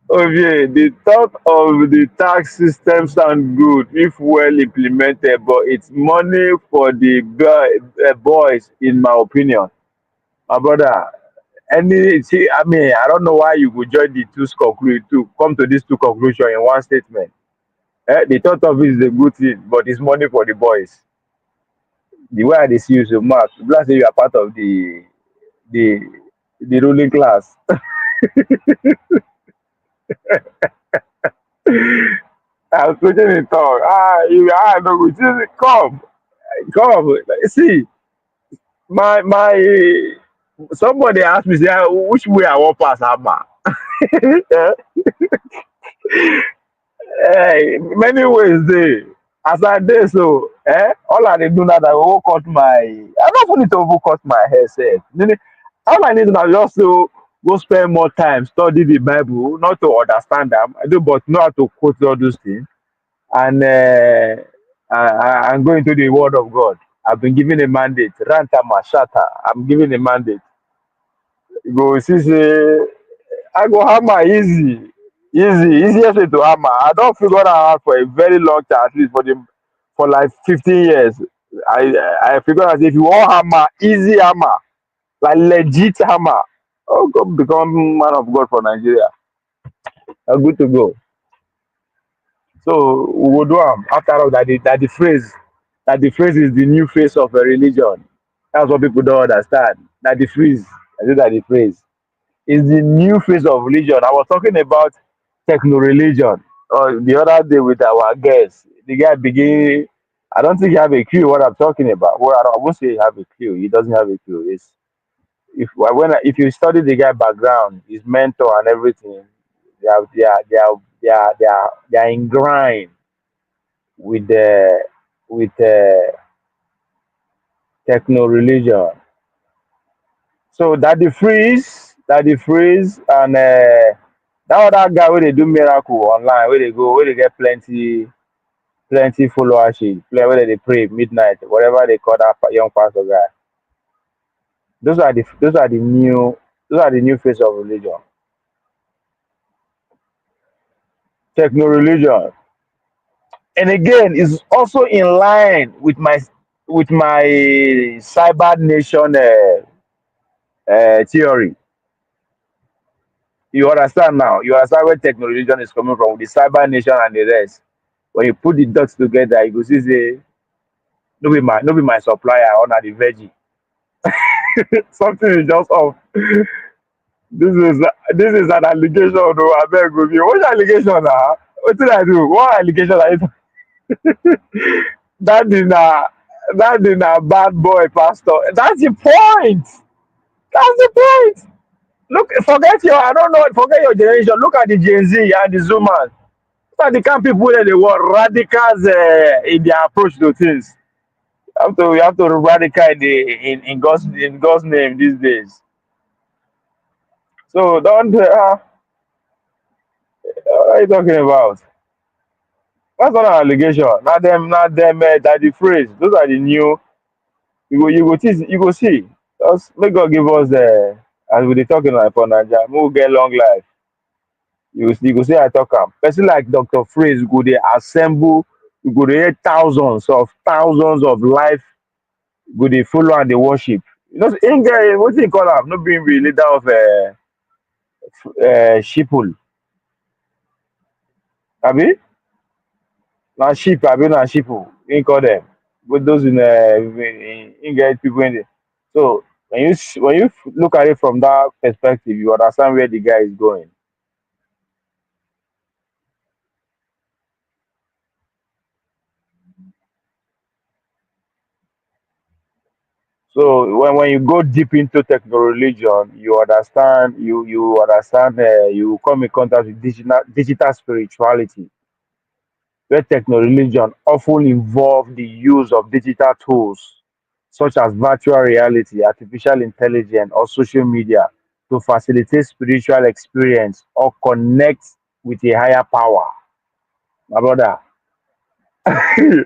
Speaker 1: Okay, the thought of the tax system sound good if well implemented, but it's money for the boys, in my opinion. My brother, I mean, I don't know why you would join the two conclude to come to these two conclusions in one statement. The thought of it is a good thing, but it's money for the boys. The way I see you so much, let's say you are part of the the ruling class. I was putting in talk. No go come. See, my somebody asked me say which way I want pass hammer. Many ways dey. As I dey so, all I dey do now that I go cut my I no even need to even cut my hair sef. All I need na just to Go spend more time study the Bible, not to understand them, I do, but know how to quote all those things, and and go into the Word of God. I've been given a mandate. Ranta Mashata. I'm given a mandate. You go see, say, I go hammer easy, easiest way to hammer. I don't figure that out for a very long time, at least for like 15 years. I figure out if you want hammer, easy hammer, like legit hammer, oh, go become man of God for Nigeria. I'm good to go. So we will do after all that the phrase is the new face of a religion. That's what people don't understand. That the phrase, I say that the phrase is the new face of religion. I was talking about techno religion the other day with our guest. The guy begin. I don't think he have a clue what I'm talking about. Well, I won't say he have a clue. He doesn't have a clue. It's if you study the guy background, his mentor and everything, they are ingrained with the with techno religion. So that the freeze, and that other guy where they do miracle online, where they go, where they get plenty followership, where they pray midnight, whatever they call that young pastor guy. Those are the new face of religion. Techno religion. And again, is also in line with my cyber nation theory. You understand now? You understand where techno religion is coming from, with the cyber nation and the rest. When you put the dots together, you go see say no be my supplier or na the veggie. Something is just off. This is an allegation, though. I beg of you. What allegation now? What did I do? What allegation are you? That is na that is na bad boy pastor. That's the point. That's the point. Look, forget your I don't know, forget your generation. Look at the Gen Z and the Zoomers. Look at the kind of people that they were radicals in their approach to things. You have to radical in God's name these days. So don't what are you talking about? That's not an allegation. Not them that the phrase. Those are the new you go see. Just may God give us as we dey talking like for Naija, we will get long life. You go see I talk am. Person like Dr. Phrase go dey assemble, you go dey hear thousands of life go dey follow and dey worship. You know, him get wetin he call am, no be him be leader of sheeple, abi na sheep abi na sheeple him call dem. With those him get people in there. So when you look at it from that perspective, you understand where the guy is going. So when you go deep into techno religion, you understand you come in contact with digital spirituality, where techno religion often involve the use of digital tools such as virtual reality, artificial intelligence, or social media to facilitate spiritual experience or connect with a higher power. My brother, I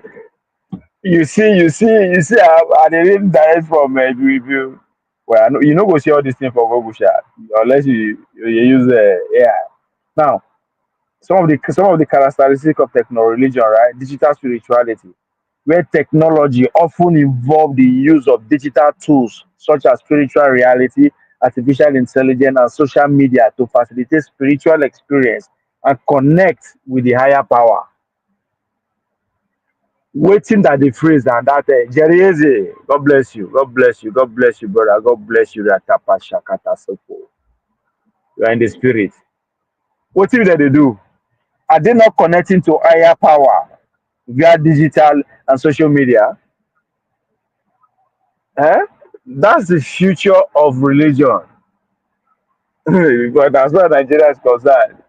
Speaker 1: dey read direct from if you well, I know you no go see all these things for Google sha, unless you use AI. Now, some of the characteristics of techno religion, right? Digital spirituality, where technology often involve the use of digital tools such as spiritual reality, artificial intelligence, and social media to facilitate spiritual experience and connect with the higher power. Waiting that the phrase and that Jerry Eze, God bless you, God bless you, God bless you, brother, God bless you, Ratapa Shakata Soko. You are in the spirit. What if they do? Are they not connecting to higher power via digital and social media? Eh? That's the future of religion. Because as far as Nigeria is concerned,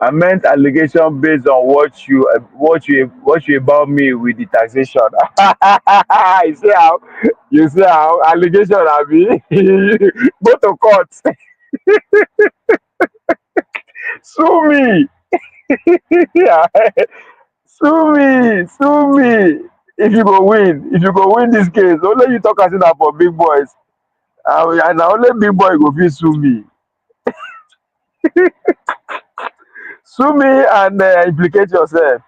Speaker 1: I meant allegation based on what you about me with the taxation. You see how allegation abi go to court. Sue me. Yeah. Sue me. If you go win this case, only you talk as na for big boys. And na only big boy go fit sue me. Sue me and implicate yourself.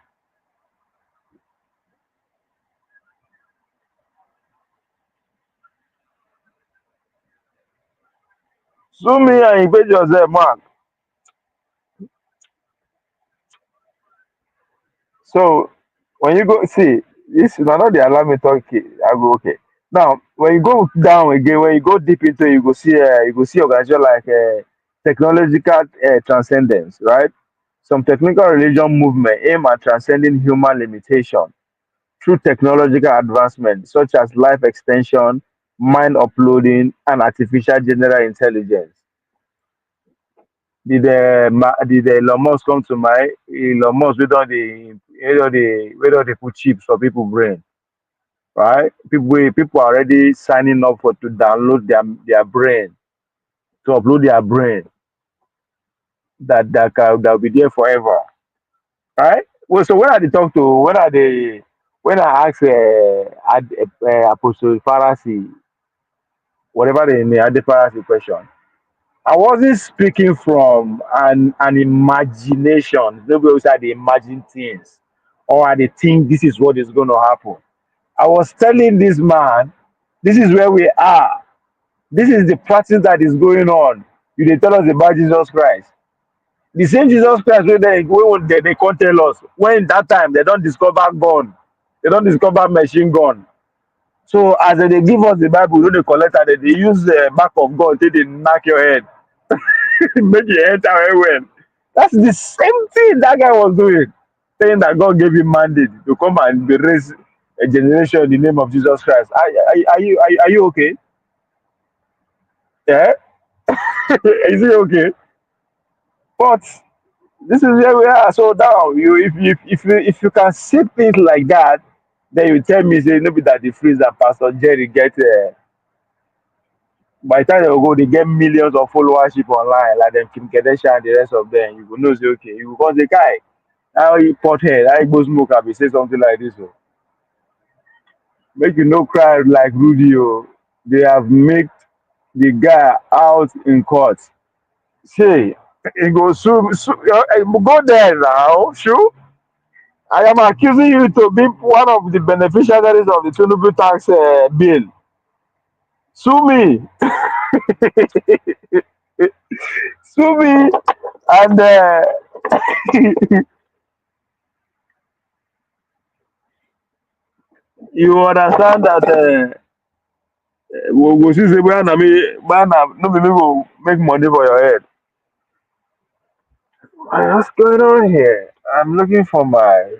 Speaker 1: Sue me and implicate yourself, man. So when you go see this, na not dey allow me talk. I go okay. Now when you go down again, when you go deep into it, you go see organization like technological transcendence, right? Some technical religion movement aim at transcending human limitation through technological advancement such as life extension, mind uploading, and artificial general intelligence. Did Elon Musk come to mind? Elon Musk we don dey put chips for people brain, right? People are already signing up for to download their brain, to upload their brain that will be there forever, right? Well, so when I ask Apostle Pharisee, whatever the name, the Pharisee question, I wasn't speaking from an imagination. Nobody always had to imagine things or I dey think this is what is going to happen. I was telling this man, this is where we are. This is the practice that is going on. You dey tell us about Jesus Christ. The same Jesus Christ wey they can't tell us when that time they don't discover gun, they don't discover machine gun. So as they give us the Bible, no dey collect am, they use the back of gun take dey knack your head. Make you enter well. That's the same thing that guy was doing, saying that God gave him mandate to come and raise a generation in the name of Jesus Christ. Are you okay? Yeah, is he okay? But this is where we are. So now, if you can see things like that, then you tell me say no be that the freeze that Pastor Jerry get. By the time they go, they get millions of followership online, like them Kim Kardashian and the rest of them. You go know say okay. You go come say, guy, how you pot head, how you go smoke, I be say something like this. Oh. Make you no cry like Rudy. Oh. They have made the guy out in court. Say, he go go there now. Sure. I am accusing you to be one of the beneficiaries of the Tinubu tax bill. Sue me. Sue me. And you understand that we go see say where na no be me go make money for your head. What's going on here? I'm looking for my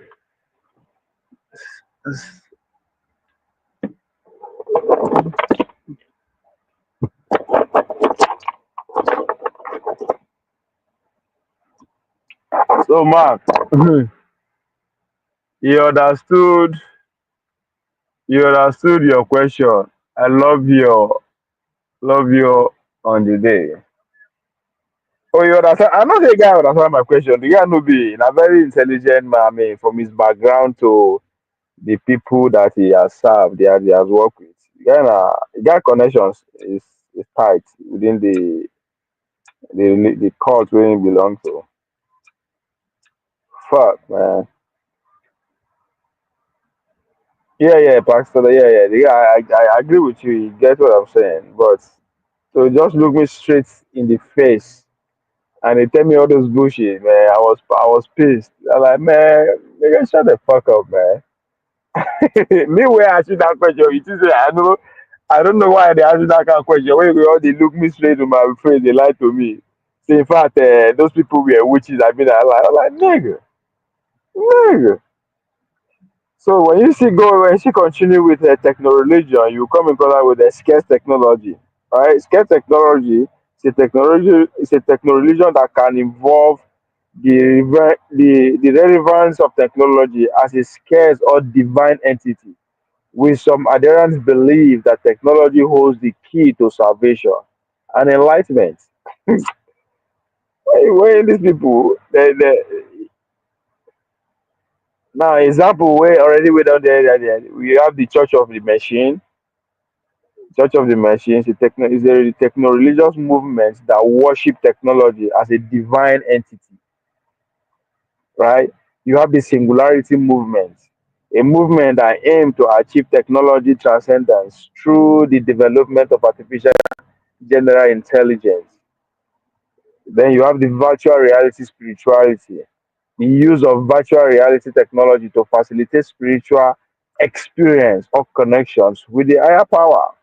Speaker 1: so Mark. you understood you understood your question. I love you on the day. Oh, you understand? I'm not the guy who understand my question. The guy no be a very intelligent man. I mean, from his background to the people that he has served, he has worked with. The guy connections is tight within the cult where he belong to. Fuck, man. Yeah, Pastor. Yeah. I agree with you. You get what I'm saying. But so just look me straight in the face and they tell me all those bullshit, man. I was pissed. I'm like, man, nigga, shut the fuck up, man. Me where I ask you that question, you think say I don't know why they ask you that kind of question. When you all they look me straight to my face, they lie to me. Say in fact, those people were witches. I'm like, nigga. So when she continue with her techno religion, you come in contact with a scarce technology. Right? Scarce technology is a technology, it's a techno religion that can involve the relevance of technology as a scarce or divine entity, with some adherents believe that technology holds the key to salvation and enlightenment. When these people, now example where already we down there, we have the Church of the Machine. Church of the Machine is a techno-religious movement that worship technology as a divine entity, right? You have the Singularity movement, a movement that aims to achieve technology transcendence through the development of artificial general intelligence. Then you have the virtual reality spirituality, the use of virtual reality technology to facilitate spiritual experience or connections with the higher power.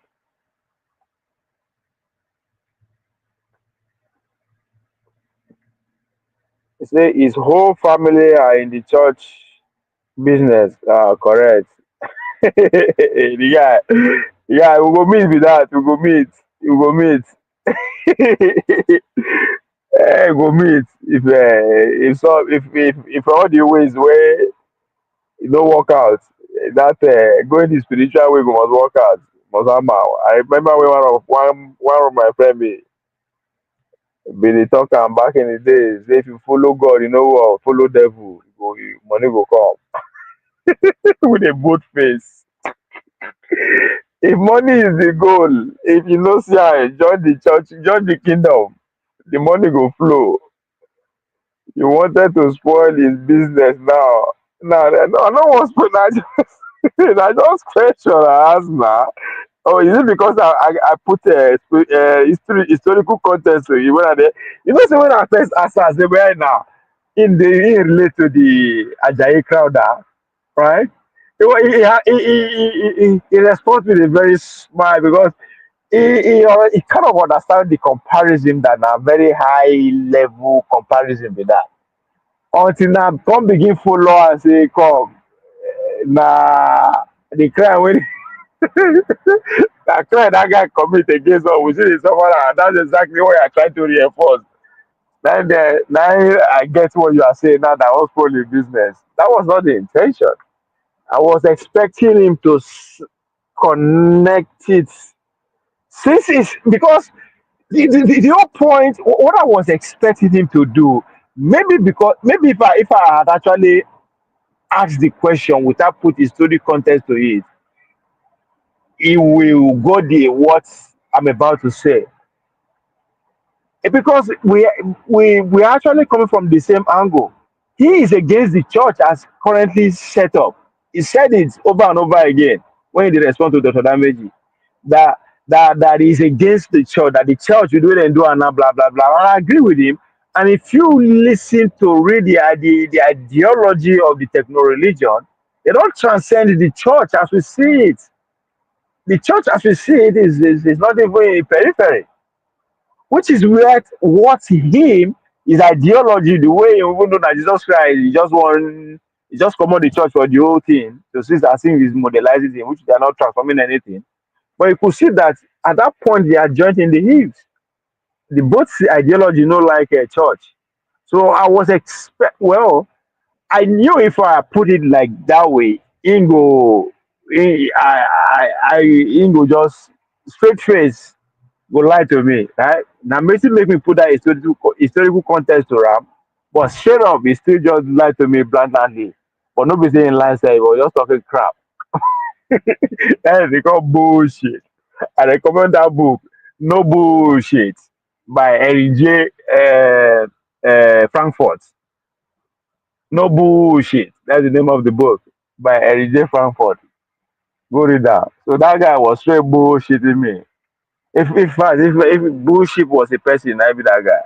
Speaker 1: He say his whole family are in the church business. Correct. The guy, we go meet with that. We go meet. We go meet. Go meet. If all the ways where it don't work out, that going the spiritual way go must work out. Must somehow. I remember when one of my friend be dey talk am back in the days. Say if you follow God, you know what? Follow devil, money go come with a bold face. If money is the goal, if you no see am, join the church, join the kingdom. The money go flow. You wanted to spoil his business now. Now, no, I don't want spoil. I just question I ask now. Oh, is it because I put historical context to you when I dey? You know, say when I first ask her, I say where now in relate to the Ajayi crowder, right? He responds with a very smile because he kind of understand the comparison that na very high level comparison with that. Until now, come begin follow and say, come, na the crime when the crime that guy commit against us, we see the suffer, and that's exactly what you are trying to reinforce. Now I get what you are saying now that was probably business. That was not the intention. I was expecting him to connect it since it's because the whole point, what I was expecting him to do, maybe if I had actually asked the question without put historic context to it, he will go the what I'm about to say. Because we are actually coming from the same angle. He is against the church as currently set up. He said it over and over again when he did respond to Dr. Dameji that that is against the church, that the church will do it and do and blah blah blah. And I agree with him. And if you listen to read the ideology of the techno religion, they don't transcend the church as we see it. The church as we see it is not even a periphery, which is where what him his ideology, the way even though that Jesus Christ, he just come on the church for the whole thing. So since I think he's modelizing him, which they are not transforming anything. But you could see that at that point they are joined in the hips. The both ideology no like a church. So I was I knew if I put it like that way, Ingo, Ingo just straight face go lie to me, right? Now Messi make me put that historical context to Ram, but straight up he still just lied to me blatantly. But nobody saying lie, say he was just talking crap. That is because bullshit. I recommend that book, No Bullshit, by Eric J. Frankfurt. No Bullshit. That's the name of the book by Eric J. Frankfurt. Go read that. So that guy was straight bullshitting me. If bullshit was a person, I'd be that guy.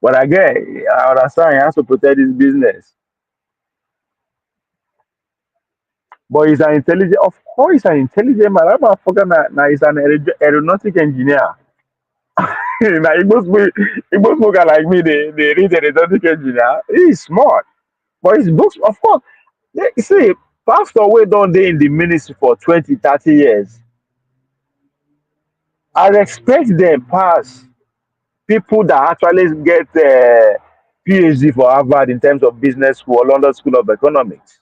Speaker 1: But again, I understand he has to protect his business. But he's an intelligent, of course, he's an intelligent man. That motherfucker now he's an aeronautic engineer. Now Igbo smoker like me, they read aeronautic engineer. He's smart. But his books, of course, you see, pastor way down there in the ministry for 20, 30 years. I respect them past people that actually get PhD for Harvard in terms of business school or London School of Economics.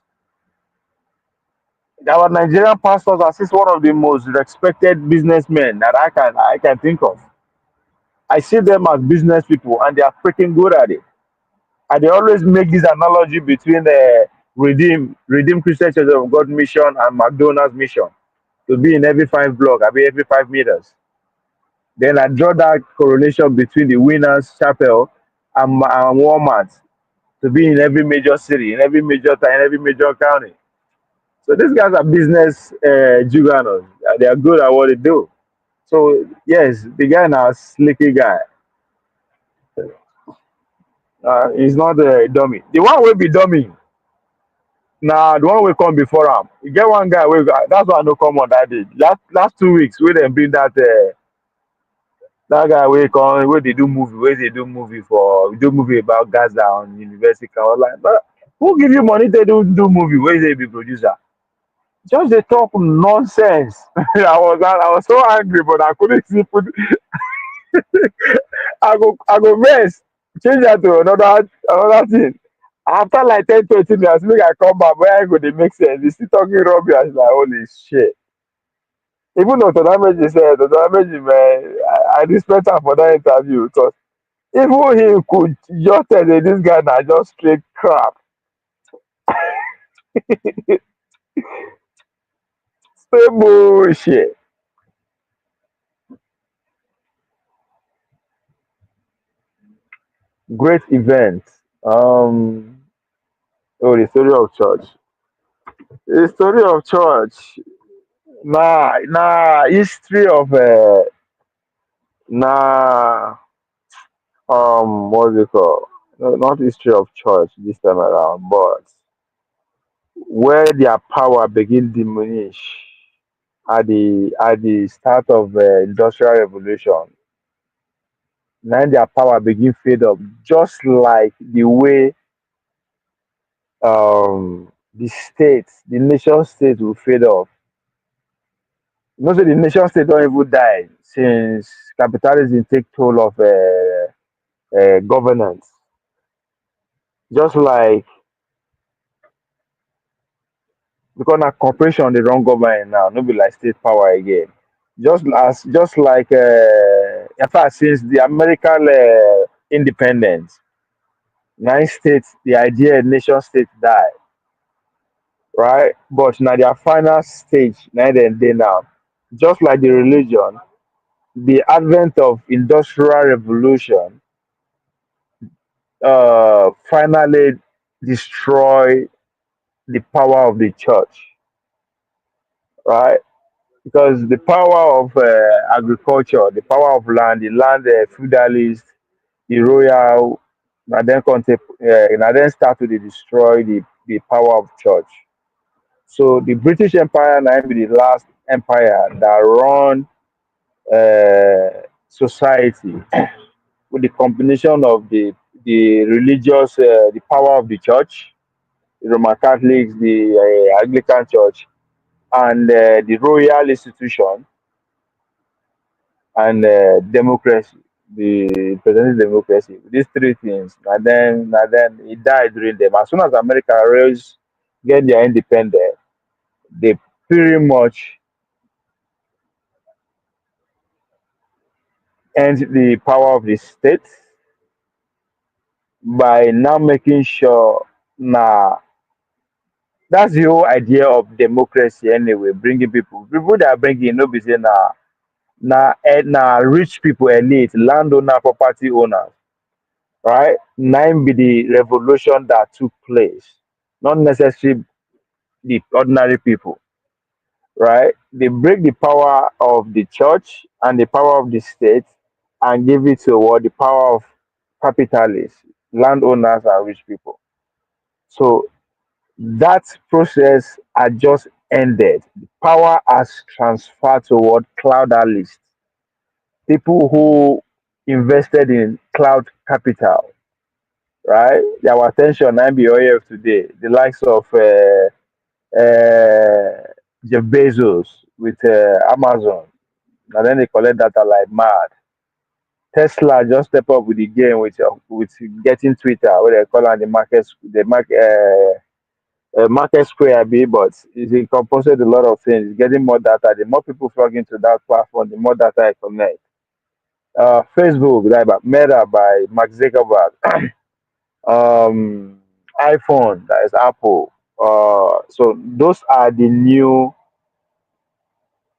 Speaker 1: Our Nigerian pastors are still one of the most respected businessmen that I can think of. I see them as business people, and they are freaking good at it. And they always make this analogy between the Redeem Christian Church of God mission and McDonald's mission to be in every 5 block, I mean every 5 meters. Then I draw that correlation between the Winners Chapel and Walmart to be in every major city, in every major town, in every major county. So these guys are business juggernauts. They are good at what they do. So yes, the guy now slicky guy. He's not a dummy. The one will be dummy. Now the one will come before him. You get one guy. That's why I no come on that day. Last 2 weeks, we then bring that guy will come. Where they do movie. Where they do movie for. We do movie about Gaza on University. I was like, but who give you money to do movie? Where they be producer? Just they talk nonsense. I was so angry, but I couldn't see put. I go mess. Change that to another thing. After like 10-20 minutes, make I come back. Where I go, they make sense. They still talking rubbish. I was like, holy shit. Even though Todamaji said, Todamaji, man, I respect her for that interview. Because even he could just tell that this guy now just straight crap. Straight bullshit. Great event. Oh, the story of church. The story of church. History of nah what's it called? No, not history of church this time around, but where their power begin diminish at the start of industrial revolution. Now their power begin fade up, just like the way the nation state will fade off. You know, so the nation state don't even die since capitalism take toll of governance. Just like because na corporation dey run government now, no be like state power again. Just like in fact since the American independence, nine states the idea nation state die, right? But na their final stage na dem dey now. Just like the religion, the advent of industrial revolution finally destroy the power of the church, right? Because the power of agriculture, the power of land, the land feudalist, the royal, na then start to dey destroy the power of church. So the British Empire na im be the last empire that run society with the combination of the religious, the power of the church, the Roman Catholics, the Anglican Church, and the royal institution and democracy, the presidential democracy. These three things, and then he died during them. As soon as America raised, get their independence, they pretty much end the power of the state by now making sure now that's the whole idea of democracy anyway. Bringing people that are bringing no be say na rich people, elite, landowner, property owners, right? Nine be the revolution that took place, not necessarily the ordinary people, right? They break the power of the church and the power of the state and give it to what the power of capitalists, landowners, and rich people. So that process had just ended. The power has transferred toward cloud analysts, people who invested in cloud capital, right? Our attention now be oil today. The likes of Jeff Bezos with Amazon, and then they collect data like mad. Tesla just step up with the game with getting Twitter, what they call on the market square, be, but it's encompasses a lot of things. It's getting more data. The more people plug into that platform, the more data it connect. Facebook, like by Meta by Mark Zuckerberg, um, iPhone, that is Apple. So those are the new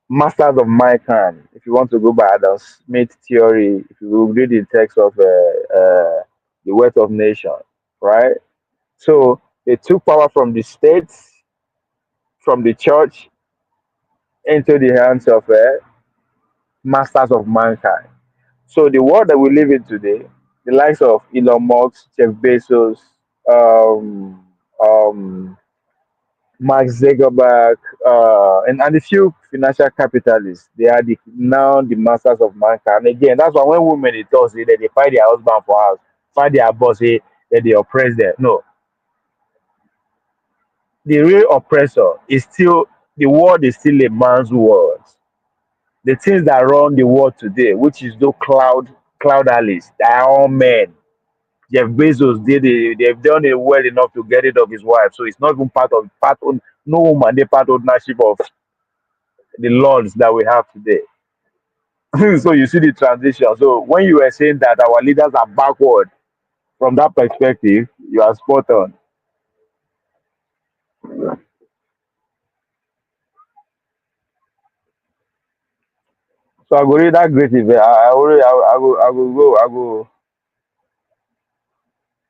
Speaker 1: masters of mankind. If you want to go by Adam Smith theory, if you read the text of the Wealth of Nation, right? So they took power from the states, from the church, into the hands of masters of mankind. So the world that we live in today, the likes of Elon Musk, Jeff Bezos, um, um, Mark Zuckerberg, and a few financial capitalists, they are now the masters of mankind. Again, that's why when women they talk say that they fight their husband for house, fight their boss, say that they oppress them. No, the real oppressor is still the world is still a man's world. The things that run the world today, which is those cloud allies, they are all men. Jeff Bezos they've done it well enough to get rid of his wife, so it's not even part on no woman they part ownership of the laws that we have today. So you see the transition. So when you were saying that our leaders are backward from that perspective, you are spot on. So I go read that great event. I will go.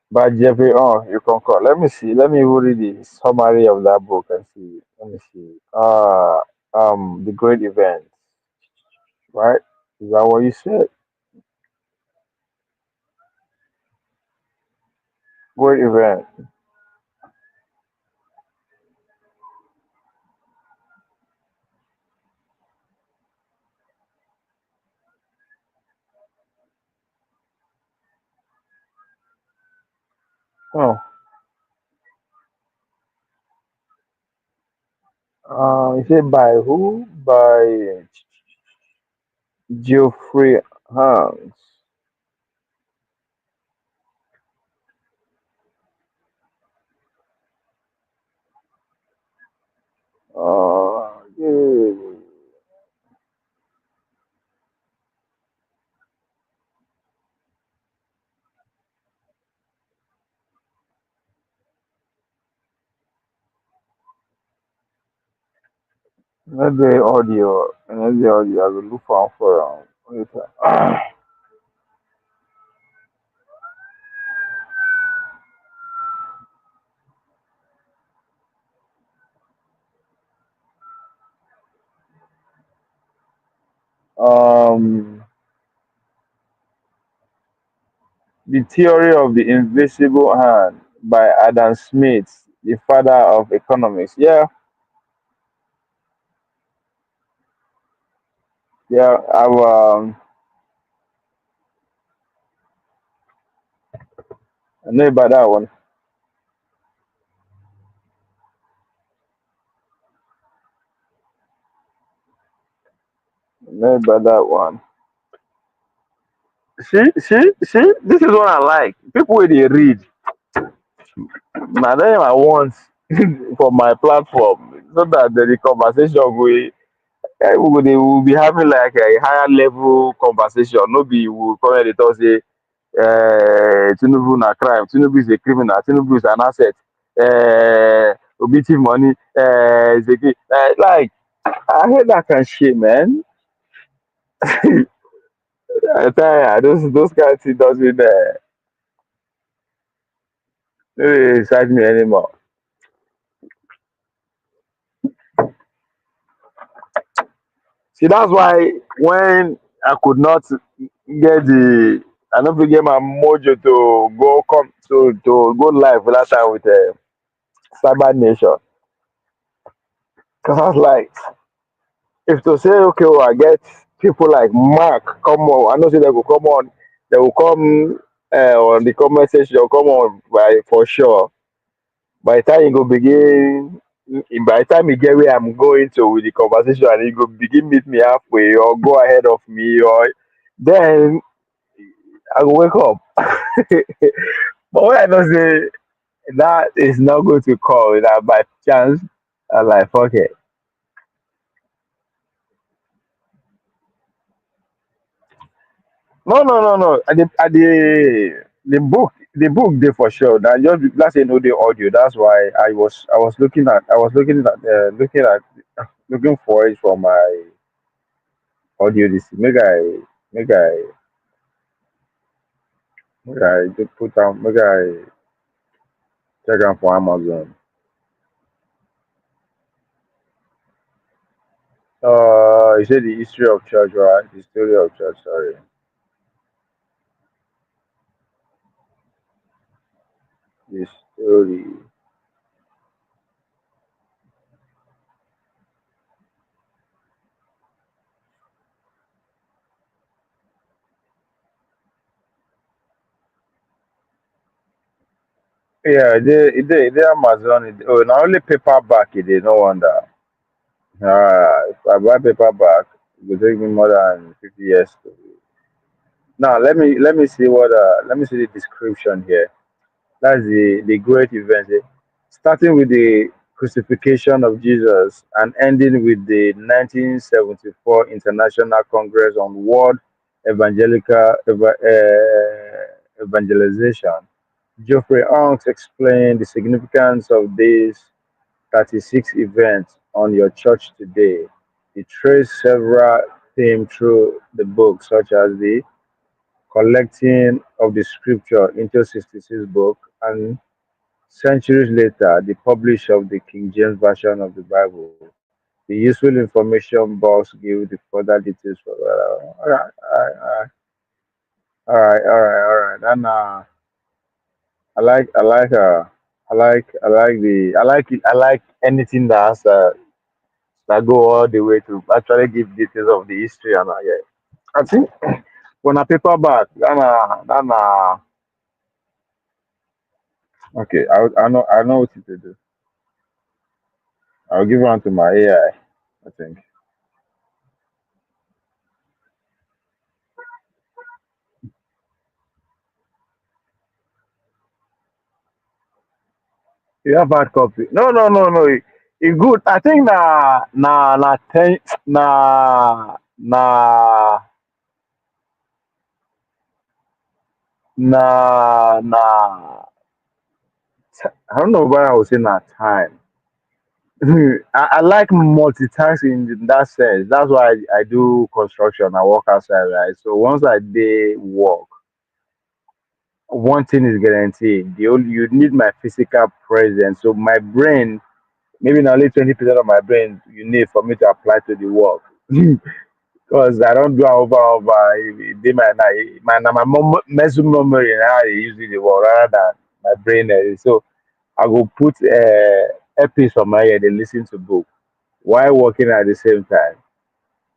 Speaker 1: But Jeffrey, oh, you can call. Let me see. Let me read the summary of that book and see. Let me see. The great event, right? Is that what you said? Great event. Oh, you said by who? By Geoffrey Hans. Yeah. Another audio. Another audio. I will look for later. um, The Theory of the Invisible Hand by Adam Smith, the father of economics. Yeah, yeah. I know about that one. I know about that one. See. This is what I like. People wey dey read. Na them I want for my platform, so that the conversation we will be having like a higher level conversation. No be we will come here dey talk say Tinubu na crime, Tinubu is a criminal, Tinubu is an asset, Obi thief money, is a like I hate that kind of shit, man. I tell you, those kind of things doesn't really excite me anymore. See, that's why when I could not get I don't get my mojo to go come to go live last time with Cyber Nation. Because I was like, if to say, okay, well, I get people like Mark come on, I know say they will come on, they will come on the comment section, they'll come on by for sure. By the time you go begin, by the time you get where I'm going to with the conversation, and you go begin meet me halfway or go ahead of me, or then I go wake up. But when I know say that is not going to call, that by chance, I like fuck it. No, no, no, no. The book there for sure. That just let's say no the audio. That's why I was looking for it for my audio. This make I just put down make I check out for Amazon. You said the history of church, right? The story of church. Sorry. The story. Yeah, they Amazon. Oh, not only paperback. It is no wonder. If I buy paperback, it will take me more than 50 years to. Now let me see the description here. That's the great event. Starting with the crucifixion of Jesus and ending with the 1974 International Congress on World Evangelization. Geoffrey Onks explained the significance of these 36 events on your church today. He traced several themes through the book, such as the collecting of the scripture into 66 books and centuries later, the publish of the King James Version of the Bible. The useful information box gives the further details for all right. And I like anything that go all the way to actually give details of the history and yeah. I think when a paperback, okay. I know what to do. I'll give one to my AI. I think you have hard copy. No, no, no, no. It good. I think na ten na na I don't know why I would say na time. I like multitasking in that sense. That's why I do construction. I work outside, right? So once I day work, one thing is guaranteed. The only you need my physical presence. So my brain, maybe not only 20% of my brain you need for me to apply to the work. Because I don't do am over. They my muscle memory and how I usually the work rather than my brain. So I will put earpiece on my ear and listen to book while working at the same time.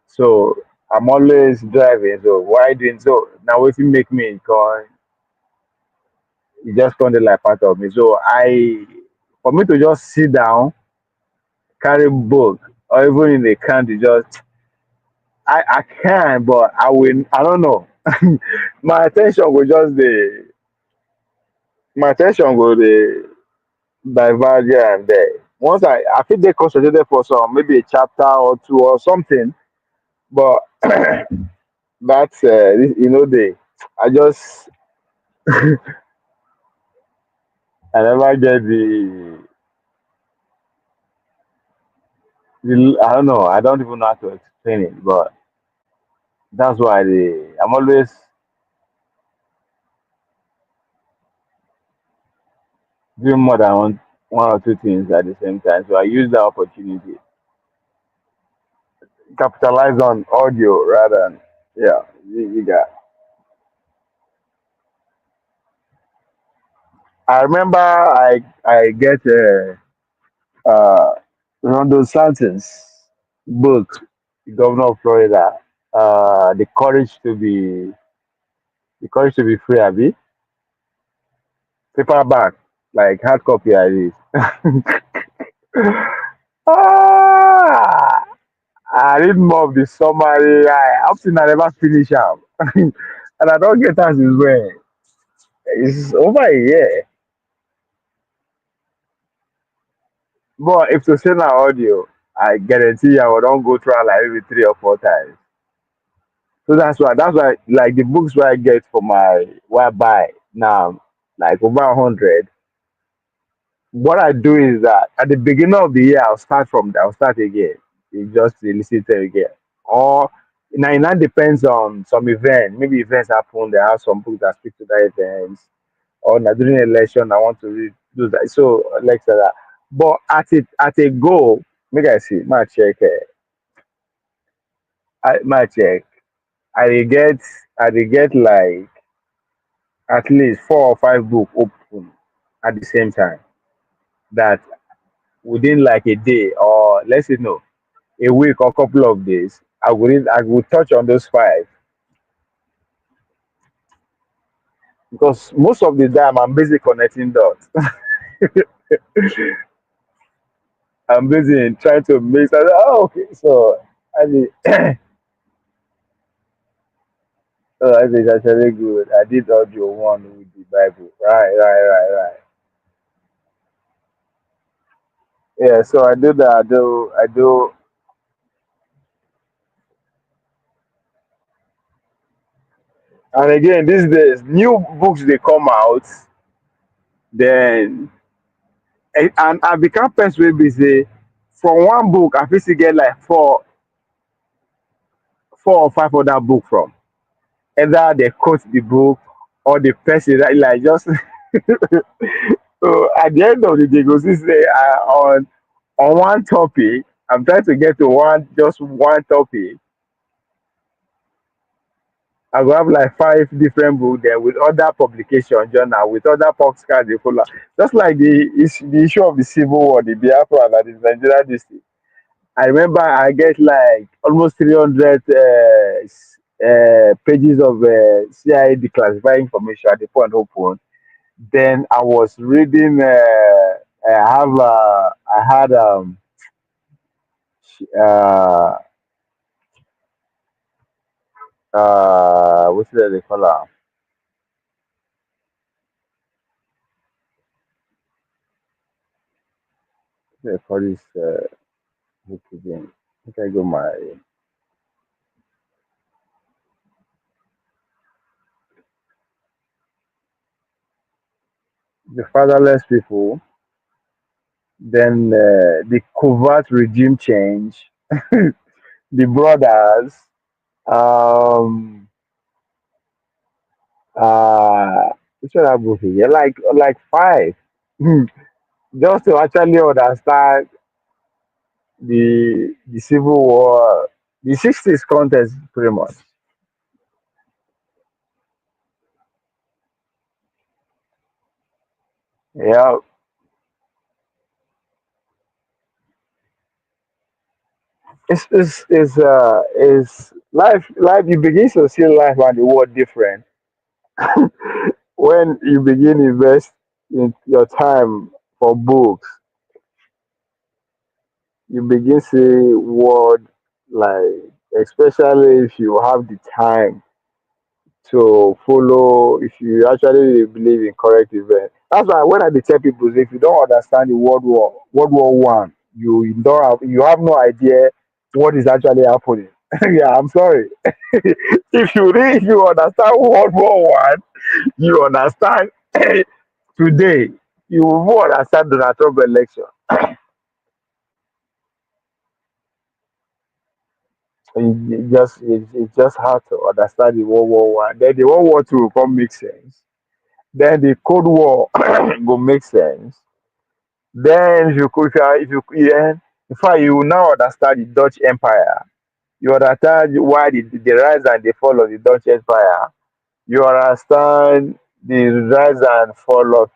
Speaker 1: So I'm always driving. So why doing so? Now if you make me come, it just come dey like part of me. So for me to just sit down, carry book, or even in the country, just I can, but I will. I don't know. my attention will just my attention will diverge here and there. Once I feel they concentrated for some maybe a chapter or two or something, but that's the I just I never get the I don't know. I don't even know how to explain it, but that's why I'm always doing more than one or two things at the same time. So I use that opportunity, capitalize on audio rather than yeah. You got. I remember I get Rondo Santos book, the governor of Florida, uh, the courage to be the courage to be free, Abi, paperback, like hard copy at least. Ah, I read more of the summary. Up till I never finish am. and I don't get as is when it's over a year. But if to send an audio, I guarantee I will don't go through am like maybe 3 or 4 times. So that's why like the books where I get for my where I buy now like over 100. What I do is that at the beginning of the year I'll start again. You just listen to it again. Or now it now depends on some event. Maybe events happen, they have some books that speak to that events. Or now during election I want to read do that. So like that. But at a go, make I see, my check my check. I dey get I dey get like at least 4 or 5 book open at the same time that within like a day or let's say no a week or couple of days I will touch on those five because most of the time I'm busy connecting dots. I'm busy in trying to mix. Oh, okay. So I mean, oh, I think it's actually good. I did audio one with the Bible. Right. Yeah. So I do that. I do. And again, these days, new books they come out. Then and I become person wey be say from one book I fit still get like four or five other book from. Either they quote the book or the person that like just so at the end of the day, go see say on one topic, I'm trying to get to one topic. I go have like five different books there with other publication journal with other podcast they follow. Just like the issue of the Civil War, the Biafra that is Nigeria district. I remember I get like almost 300 pages of CIA declassified information at the point open. Then I was reading. I had uh what's that they call it? They call this book again. I think I go my the fatherless people. Then the covert regime change. The brothers. Um which other book again? Like five. Just to actually understand the civil war, the 60s contest pretty much. Yeah, it's life you begin to see life and the world different when you begin invest in your time for books. You begin see world like especially if you have the time to follow if you actually believe in correct event. That's why when I dey tell people say if you don't understand the World War I, you have no idea what is actually happening. Yeah, I'm sorry. If you understand World War I, you understand today, you will understand Donald Trump election. It's just hard to understand the World War I. Then the World War II will come make sense. Then the Cold War go make sense. Then if you yeah, in fact you will now understand the Dutch Empire. You understand why the rise and the fall of the Dutch Empire. You understand the rise and fall of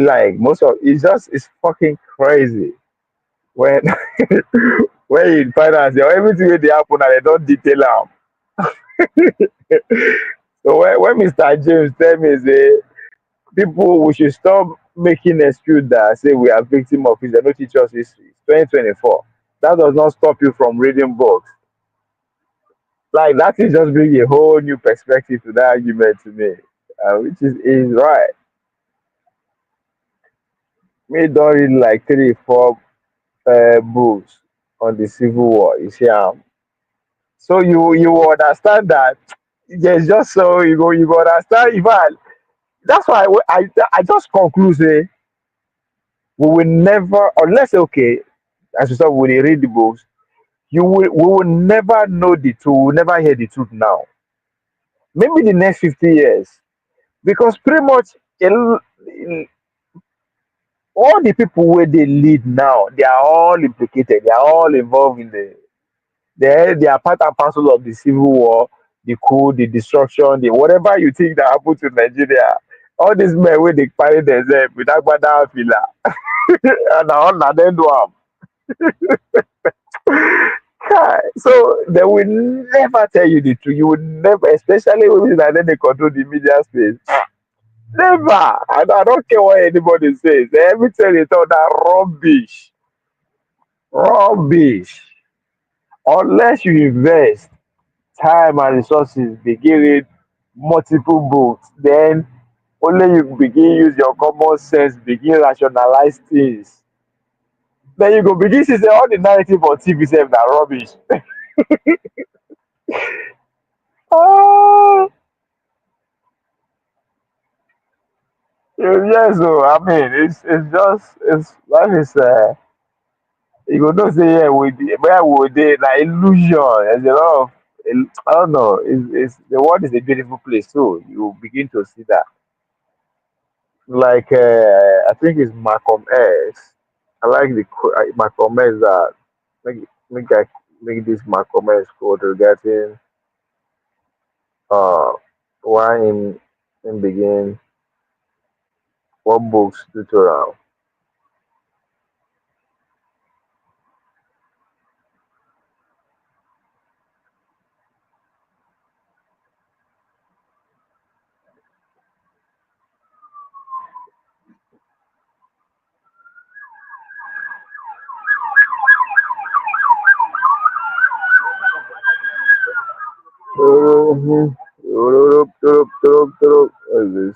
Speaker 1: like most of it's fucking crazy when when you find out say everything wey dey happen and they don't detail am. So when Mr. James tell me say people we should stop making excuse that say we are victim of history, they no teach us history. 2024. That does not stop you from reading books. Like that is just bring a whole new perspective to that argument to me, which is right. Me don't read like 3, 4 books on the Civil War. You see, so you understand that there's just so you go understand. Even that's why I just conclude say we will never, unless okay, as you said, we dey read the books. We will never know the truth. We will never hear the truth now. Maybe the next 50 years, because pretty much a all the people where they lead now, they are all implicated. They are all involved in they are part and parcel of the civil war, the coup, the destruction, the whatever you think that happened to Nigeria. All these men where they carry themselves with Agbada fila and all na them do am. Kai, so they will never tell you the truth. You will never, especially when they control the media space. Never. I don't care what anybody says. Everything they talk that rubbish. Rubbish. Unless you invest time and resources, begin read multiple books, then only you begin use your common sense, begin rationalize things. Then you go begin to say all the narrative on TV self that rubbish. Ah, yes, so I mean, it's just it's life is you go know say yeah where would they like illusion. There's a lot of I don't know. It's the world is a beautiful place too. You begin to see that. Like I think it's Malcolm X. I like Malcolm X that make make I make this Malcolm X quote regarding uh why in begin what books tutorial. What is this?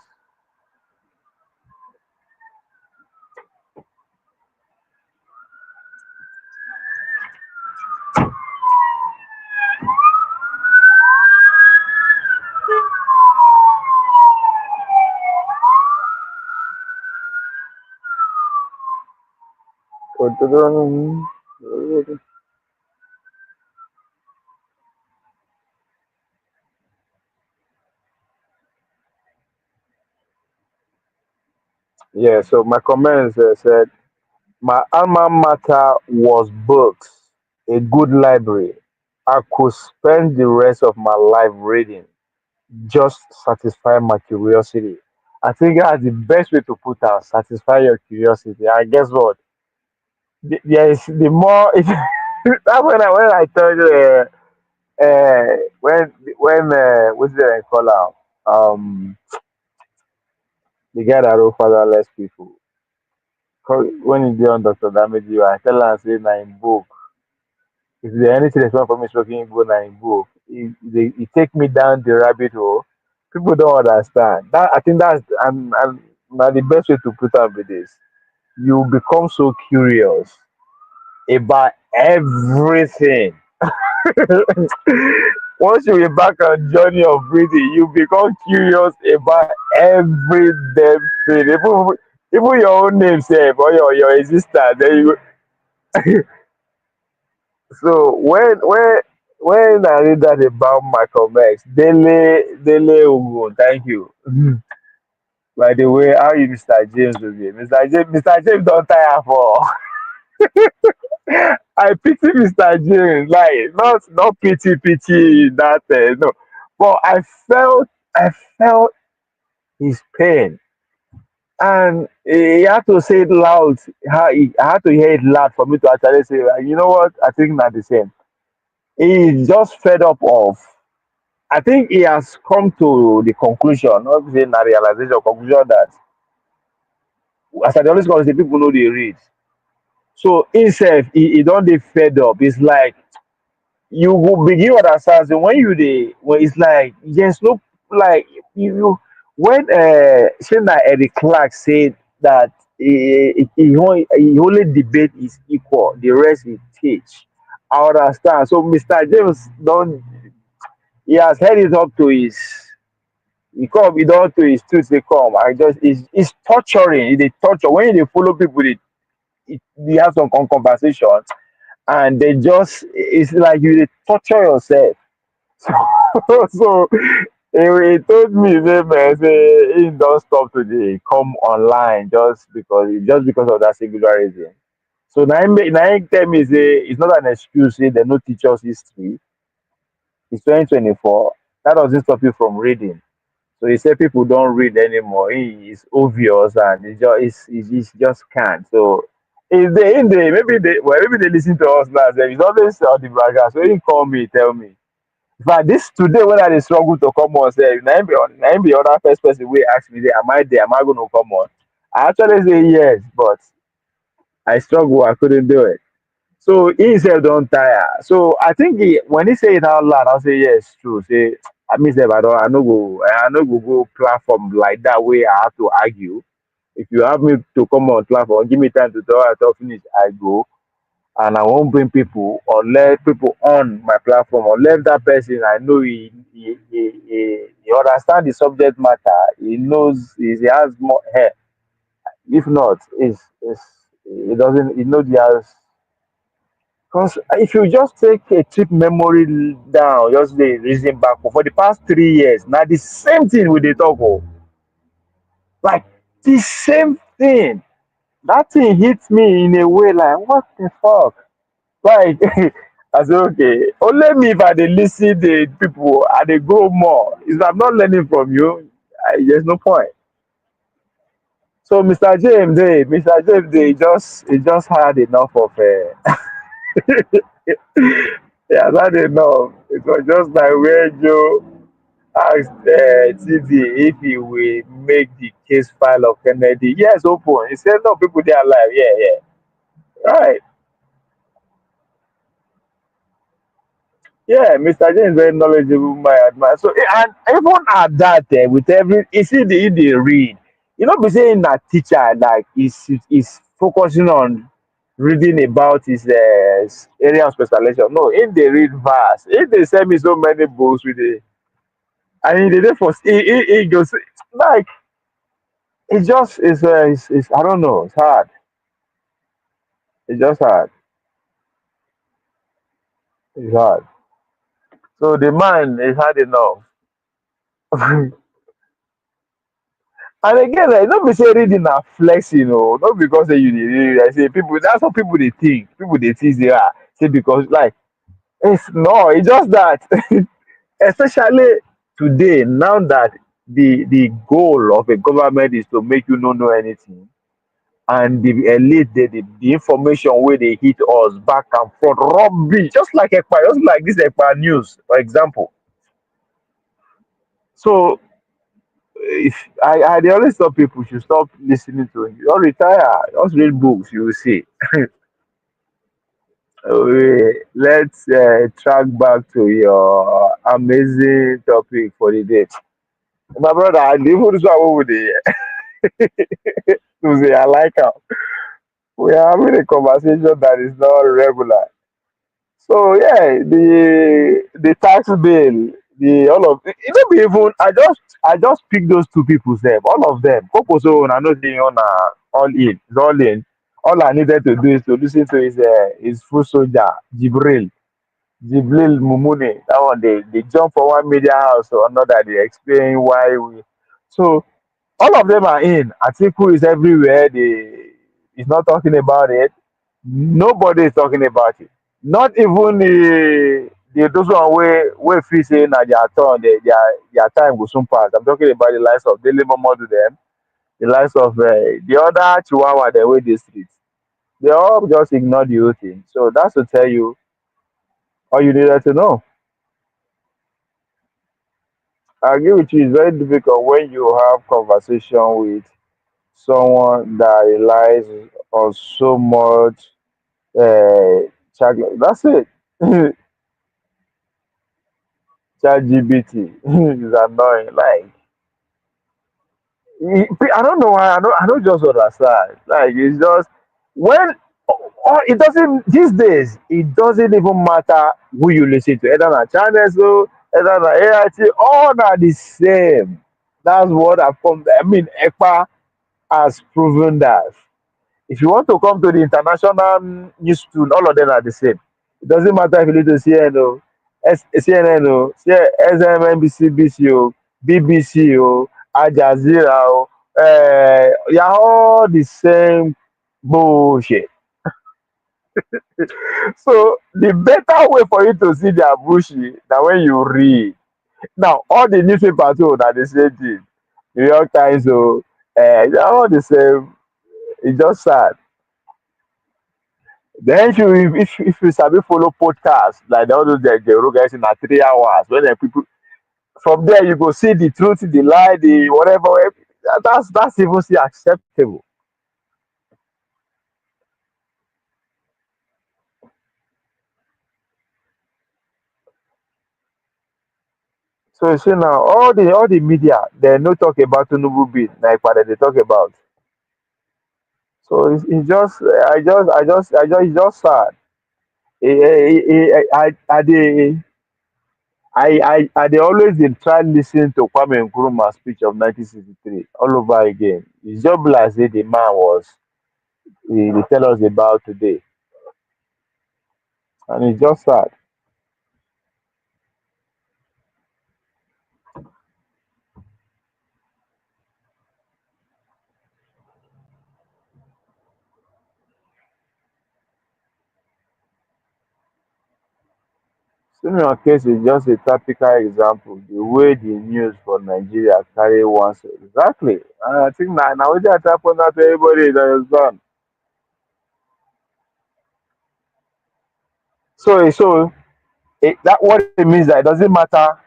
Speaker 1: Yeah, so my comments said my alma mater was books, a good library. I could spend the rest of my life reading, just satisfy my curiosity. I think that's the best way to put out, satisfy your curiosity. And guess what? There is the more that's when I told you what's the I call out the guy that wrote fatherless people. When he did on Dr. Damage, I tell her say na in book. If there anything that's not for me speaking Igbo na in book, he take me down the rabbit hole. People don't understand. That I think and na the best way to put up with this. You become so curious about everything. Once you embark on journey of breathing, you become curious about every damn thing. Even your own name self or your existence. Then you so when I read that about Michael X, Dele Ugo, thank you. By the way, how you Mr. James will be? Mr. James don't tire for. I pity Mr. James, like not pity that no, but I felt his pain, and he had to say it loud. I had to hear it loud for me to actually say, you know what? I think not the same. He's just fed up of. I think he has come to the conclusion, not saying a realization, conclusion that as I always call say people know they read. So himself, he don't dey fed up. It's like you will begin understand say when you dey when it's like there's no like you when Shana Eric Clark said that he only debate is equal, the rest he teach. I understand. So Mr. James don't he has head it up to his he come he don to his truth they come. I just it's torturing. It dey torture when you dey follow people they have some conversation and they just it's like you dey torture yourself. So he told me say man say he don stop to dey come online just because of that singular reason. So na him tell me say it's not an excuse say dem no teach us history. It's 2024. That doesn't stop you from reading. So he said people don't read anymore. It's obvious and it just can't. So if they in the maybe they listen to us now. It's always on the background. So he call me, tell me. But this today when I dey struggle to come on, say na him be other first person wey ask me, say, am I there? Am I gonna come on? I actually say yes, but I struggle, I couldn't do it. So he himself don't tire. So I think when he say it out loud, I'll say yes, true. Say I mean say I no go go platform like that way I have to argue. If you have me to come on platform, give me time to talk finish, I go. And I won't bring people or let people on my platform or let that person I know he understand the subject matter. He knows he has more hair. If not, is it doesn't he knows he has because if you just take a trip memory down, just the reason back for the past 3 years, now the same thing with the talk oh, like the same thing. That thing hits me in a way like what the fuck? Like I say okay, only me if I dey listen the people I dey grow more. If I'm not learning from you, there's no point. So Mr. James, he just had enough of yeah, had enough. It was just like where Joe asked TD if he will make the case file of Kennedy. Yes, open. He said no, people they are alive. Yeah, yeah. Right. Yeah, Mr. James very knowledgeable, my admirer. So and even at that, with every you see the read, you know, be saying that teacher like is focusing on reading about his area of specialization. No, if they read verse, if they send me so many books with the and they dey for he goes like it just is I don't know, it's hard. It's just hard. It's hard. So the man is hard enough. And again, like, not be say reading na flex, not because say you dey read. I say people that's what people they think. People they think they are say because like it's no, it's just that especially today, now that the goal of a government is to make you not know anything, and the elite the information where they hit us back and forth rubbish, just like this Ekpa news, for example. So if I always tell people should stop listening to it. You retire, just read books, you will see. Let's track back to your amazing topic for the day. My brother, I live with this one with the to say I like how we are having a conversation that is not regular. So yeah, the tax bill, the all of it don't be even I just pick those two people sef, all of them. Kokoso I know say on all in, it's all in. All I needed to do is to listen to his full soldier, Jibril Mumune. That one they jump from one media house to another, they explain why we so all of them are in. Atiku is everywhere. He's not talking about it. Nobody is talking about it. Not even those one where feel say na their turn, their time will soon pass. I'm talking about the likes of Daily Momodu them, the likes of the other Chihuahua the way they streets. They all just ignore the whole thing. So that's to tell you all you needed to know. I agree with you. It's very difficult when you have conversation with someone that relies on so much chocolate. That's it. ChatGPT is annoying. Like, I don't know why. I don't just understand. Like, it's just when it doesn't these days. It doesn't even matter who you listen to. Either na channels, so either na AIT, all are the same. That's what I've come. I mean, ECPA has proven that. If you want to come to the international news tool, all of them are the same. It doesn't matter if you listen to CNN, CNN, SMNBC, BBC, Al Jazeera, you're all the same bullshit. So the better way for you to see their bullshit than when you read. Now, all the newspapers too, are the same thing. New York Times, they're all the same. It's just sad. Then if you sabi follow podcast like all those the road guys in 3 hours when the people from there you go see the truth, the lie, the whatever. That's even still acceptable. So you see now all the media they no talk about Tinubu bit like what they talk about. So it's just it's just sad. I they always dey try listen to Kwame Nkrumah speech of 1963 all over again. It's just be like say the man was he tell us about today, and it's just sad. Similar case is just a typical example. The way the news for Nigeria carry one side. Exactly. And I think now wetin that happen now to everybody that is done. That what it means that it doesn't matter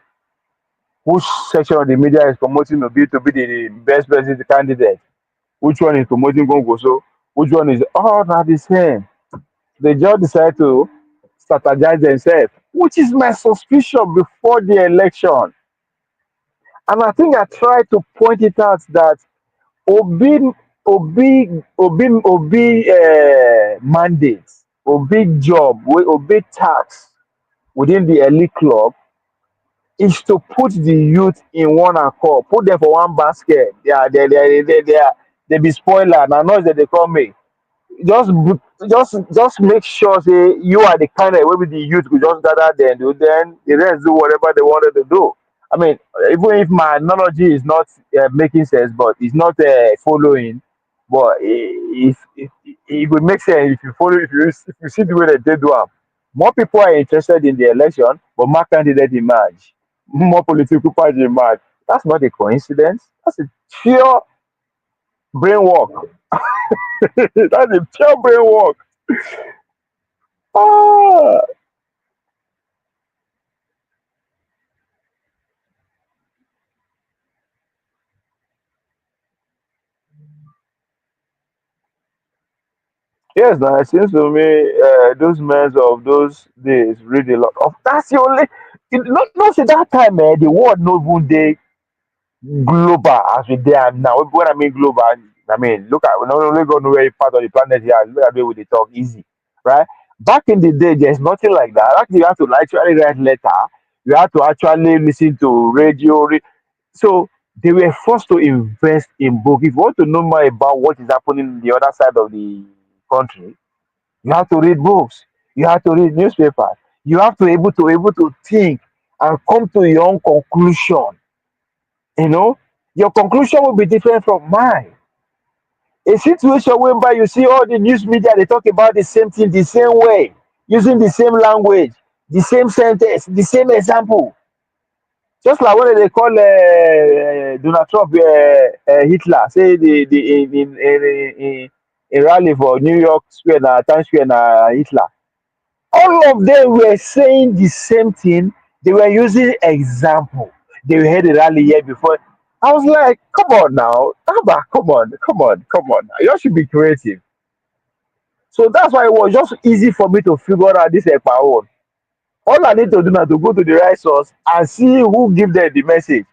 Speaker 1: which section of the media is promoting to be the best president candidate, which one is promoting Gongoso, which one is all not the same. They just decide to strategize themselves, which is my suspicion before the election. And I think I tried to point it out that Obi, Obi mandate, Obi job, Obi tax within the elite club is to put the youth in one accord, put them for one basket. They be spoiler. Now noise that they call me. Just make sure say you are the kind of way with the youth could just gather there and then the rest do whatever they wanted to do. I mean, even if my analogy is not making sense, but it's not following, but it would make sense if you follow if you see the way that they do it. More people are interested in the election, but more candidates emerge, more political parties emerge. That's not a coincidence. That's a pure brain work. That's a pure brain work. Ah, yes, now it seems to me those men of those days read a lot of. That's the only. Not say that time, the world no even dey global as we dey am now. When I mean global, I mean look at we not only go know where part of the planet here. Look at the way we dey talk easy, right? Back in the day, there's nothing like that. Actually, you have to actually write letter. You have to actually listen to radio. So they were forced to invest in book. If you want to know more about what is happening in the other side of the country, you have to read books. You have to read newspapers. You have to able to think and come to your own conclusion. You know, your conclusion will be different from mine. A situation whereby you see all the news media they talk about the same thing the same way, using the same language, the same sentence, the same example. Just like when they call Donald Trump Hitler, say the in rally for New York Square, Times Square, Hitler. All of them were saying the same thing. They were using example. They had a rally here before. I was like, come on now, Abba, come on. You should be creative. So that's why it was just easy for me to figure out this Ekpa own. All I need to do now to go to the right source and see who give them the message.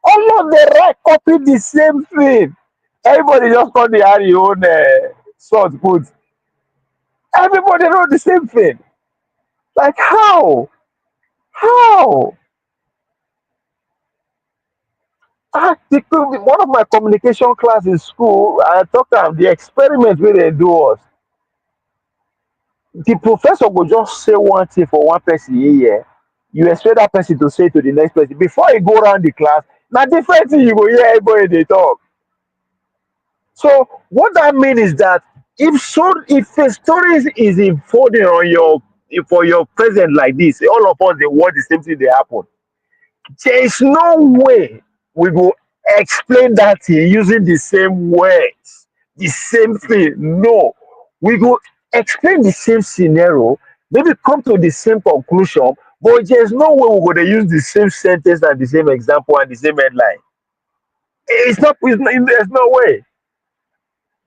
Speaker 1: All of them right copy the same thing. Everybody just call the add your own source put. Everybody wrote the same thing. Like how? How? One of my communication class in school, I talked about the experiment where they do us. The professor will just say one thing for one person here. You expect that person to say to the next person before you go around the class. Now different thing you go hear everybody they talk. So what that means is that if a story is unfolding on your for your present like this, all of us they want the same thing they happen. There is no way we will explain that thing using the same words, the same thing. No, we will explain the same scenario, maybe come to the same conclusion, but there's no way we're going to use the same sentence and the same example and the same headline. There's no way.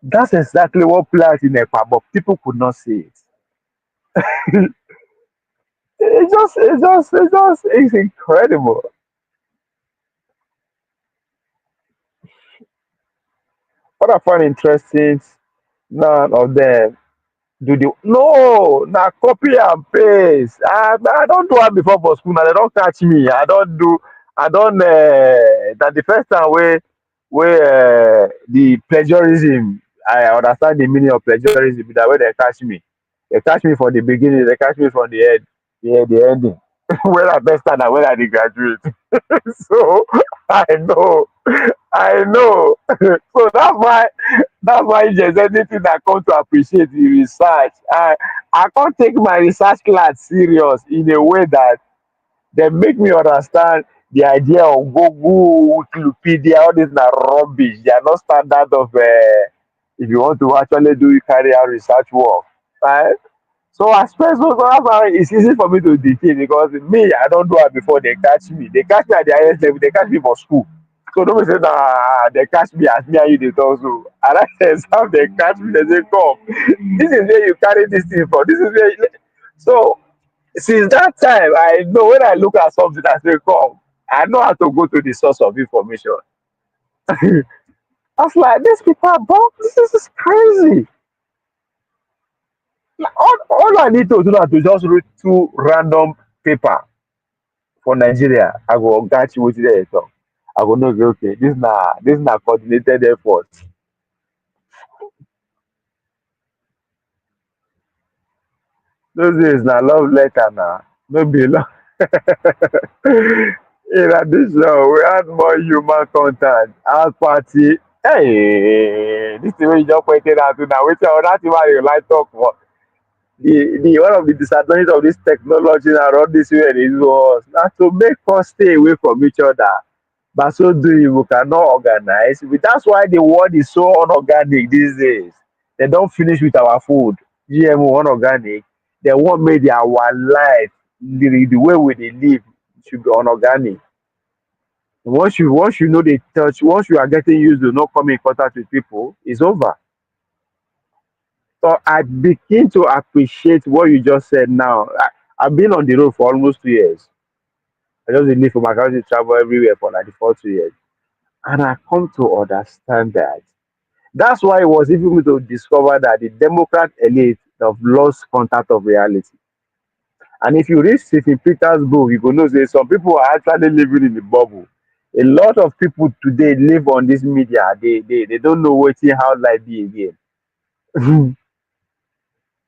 Speaker 1: That's exactly what played out in EPA, but people could not see it. It's incredible. What I find interesting, none of them do the no na copy and paste. I don't do am before for school na dem don catch me. I don na the first time wey the plagiarism I understand the meaning of plagiarism be that wey dem catch me. Dem catch me from the beginning, dem catch me from the end, the ending. When I first start na when I dey graduate. So I know, I know. So that's why if there's anything I come to appreciate the research. I can't take my research class serious in a way that they make me understand the idea of Google, Wikipedia, all this na rubbish. They are not standard of if you want to actually do carry out research work. Right? So I suppose so that's why it's easy for me to defeat because me, I don't do it before they catch me. They catch me at the highest level, they catch me for school. So don't say nah, they catch me as me and you they also. And I exam they catch me, they say, come. This is where you carry this thing from. This is where so since that time I know when I look at something I say, come, I know how to go to the source of information. I was like, these people are both this is crazy. All I need to do now to just read two random paper for Nigeria. I go catch you with the talk. I go know okay, this na coordinated effort. Those days na love letter na no be love. In addition, we had more human contact. House party. Hey, this is where you just pointed out to now. Which other thing why you like talk for? The one of the disadvantages of this technology and all this way is was na to make us stay away from each other. But so doing, we cannot organize. That's why the world is so unorganic these days. They don't finish with our food. GMO unorganic. They won't make our life the way we dey live should be unorganic. Once you know the touch, once you are getting used to not coming in contact with people, it's over. So I begin to appreciate what you just said now. I've been on the road for almost 2 years. I just dey live for my country, travel everywhere for like the 4 2 years. And I come to understand that. That's why it was even me to discover that the Democrat elite have lost contact of reality. And if you read Stephen Peters' book, you go know say some people are actually living in the bubble. A lot of people today live on this media. They don't know wetin how life be again.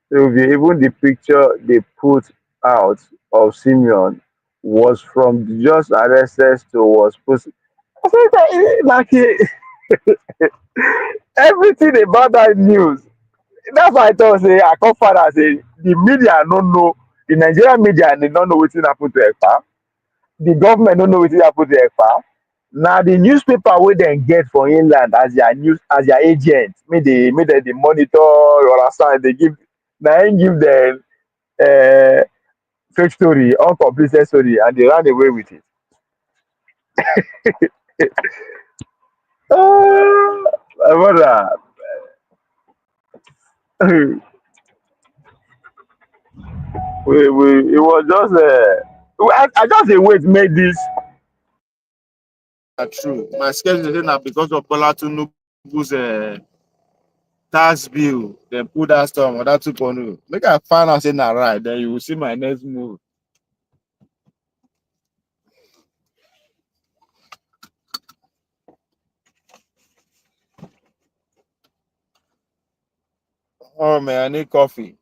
Speaker 1: So even the picture they put out of Simeon was from just arrested to was post. I said that, like everything about that news. That's why I thought say I come father say the media don't know the Nigerian media they don't know wetin happen to Ekpa. The government don't know wetin happen to Ekpa. Now the newspaper wey dem get for inland as their news as their agent make dem dey monitor you understand dey give na im give dem um fake story uncompleted story and they ran away with it. My brother. it was just I just dey wait make this.
Speaker 6: True. My schedule is now because of Bola Tinubu's tax bill. Then put that stuff on that 2.0. Make I find out say na right. Then you will see my next move. Oh man, I need coffee.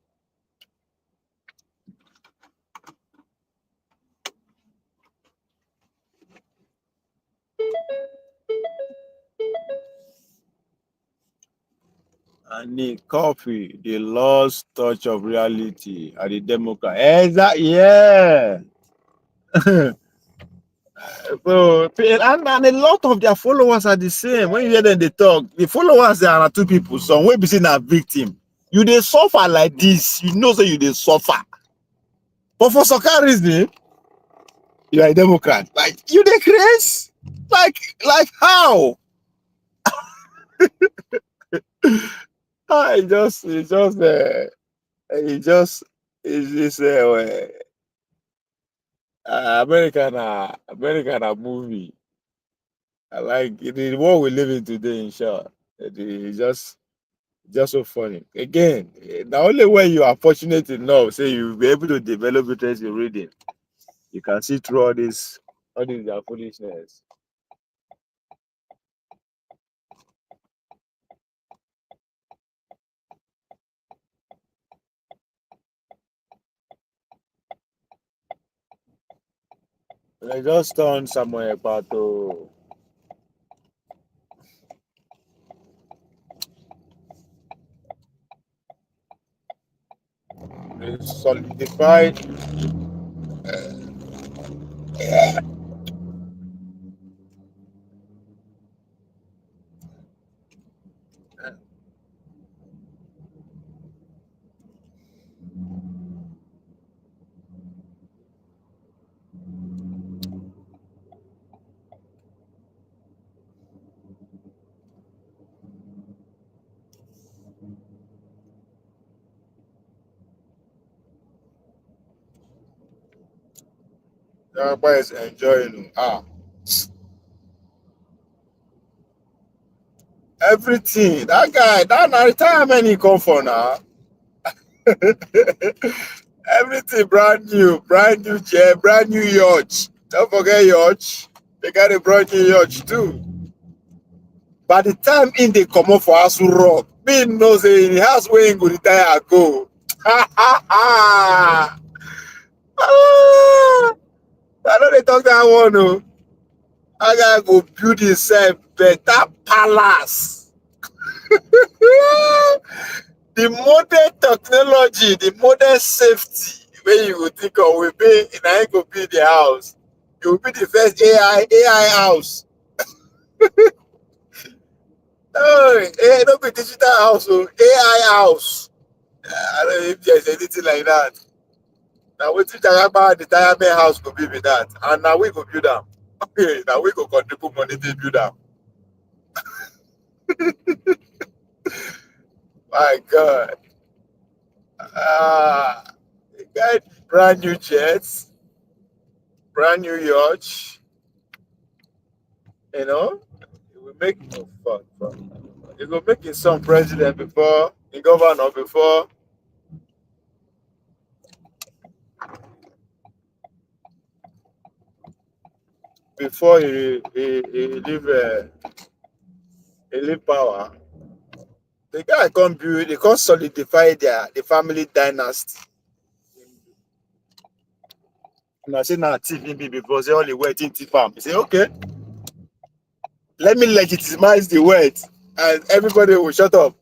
Speaker 6: I need coffee. The lost touch of reality at the Democrat. Yeah. So, and a lot of their followers are the same. When you hear them they talk, the followers there are two people. Some will be seen as victim. You they suffer like this. You know, so you they suffer. But for some kind reason, you are a Democrat. Like you they crazy. Like how? It's just American movie. I like it. The world we live in today, in short. It's just so funny. Again, the only way you are fortunate enough, say you'll be able to develop interest in reading, you can see through all these their foolishness. And I just turned somewhere about to solidified. Everybody is enjoying everything. That guy, that na retirement he come for now. Everything brand new chair, brand new yacht. Don't forget yacht. They got a brand new yacht too. By the time in they come up for us rock, me know say in the house where he go retire I go. I know they talk that one. No. I gotta go build himself better palace. The modern technology, the modern safety, when you would think of will be in I go build the house. It will be the first AI house. Oh, don't be digital house, oh, AI house. I don't know if there's anything like that. Now we teach about the retirement house could be with that. And now we go build them. Okay, now we go contribute money to build them. My God. You got brand new jets, brand new yachts, you know. It will make fuck. It will make his son president before, the governor before he leave power. The guy can't build, they can't solidify the family dynasty. And I say now TV before say only waiting to farm. He say, okay, let me legitimize the word and everybody will shut up.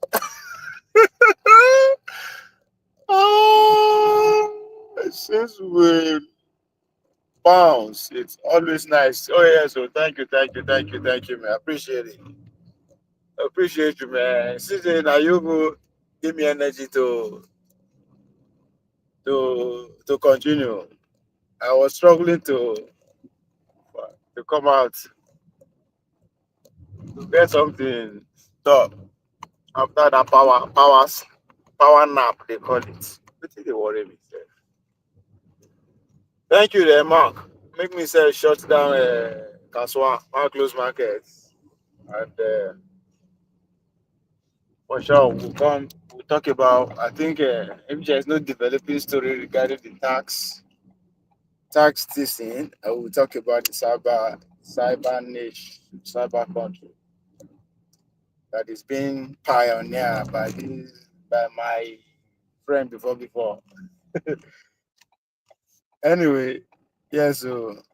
Speaker 6: Since we bounce, it's always nice. Oh yeah, so thank you, man. I appreciate it. I appreciate you, man. Since then, now you go give me energy to continue. I was struggling to come out to get something done after that power nap they call it. What did they worry me? Sir? Thank you there, Mark. Make me say shut down Kaswa, close markets. And for sure, we'll talk about, I think, if there's no developing story regarding the tax this thing, I will talk about the cyber niche, cyber country that is being pioneered by my friend before. Anyway, yeah, so get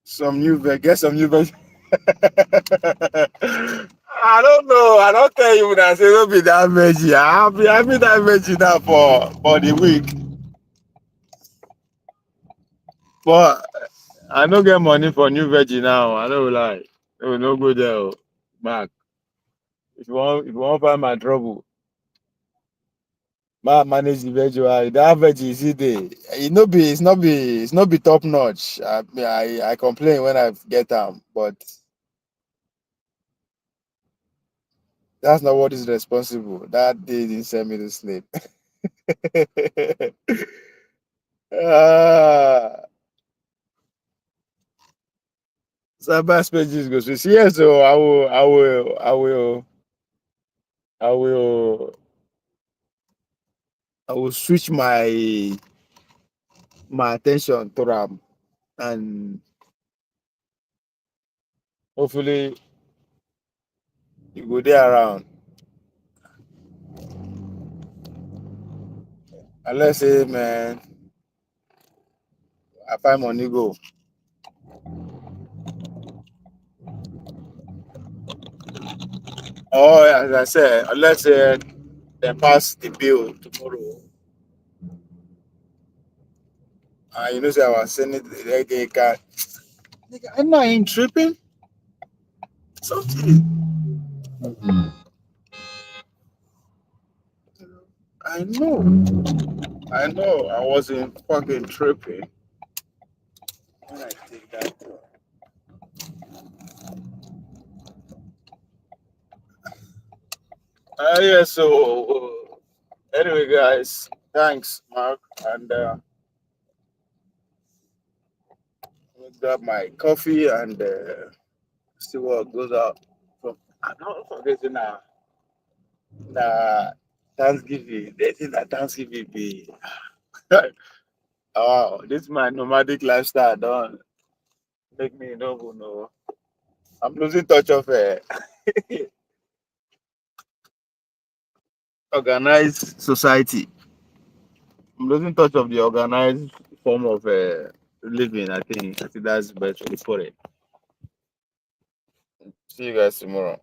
Speaker 6: some new veg. I don't know. I don't tell you when I say don't be that veggie. I'll be that veggie now for the week. But I don't get money for new veggie now. I don't lie. No go there, oh, Mark. If you want find my trouble, manage the veggie. That veggie is it there. It's not be top notch. I complain when I get them, but that's not what is responsible. That day didn't send me to sleep. Cyber pages goes. Yeah, so I will switch my attention to RAM, and hopefully you go there around. And let's say, man, I find money go. Oh, as I said, unless they pass the bill tomorrow. You know, say I was saying it, they got. I'm not in tripping. Something. I know. I wasn't fucking tripping. When I take that. Yeah, so anyway, guys, thanks, Mark, and I'll grab my coffee and see what goes out from. I'm not forgetting Thanksgiving. They think that Thanksgiving be. Oh, this my nomadic lifestyle don't make me no. I'm losing touch of organized society. I'm losing touch of the organized form of living. I think that's the best way to put it. See you guys tomorrow.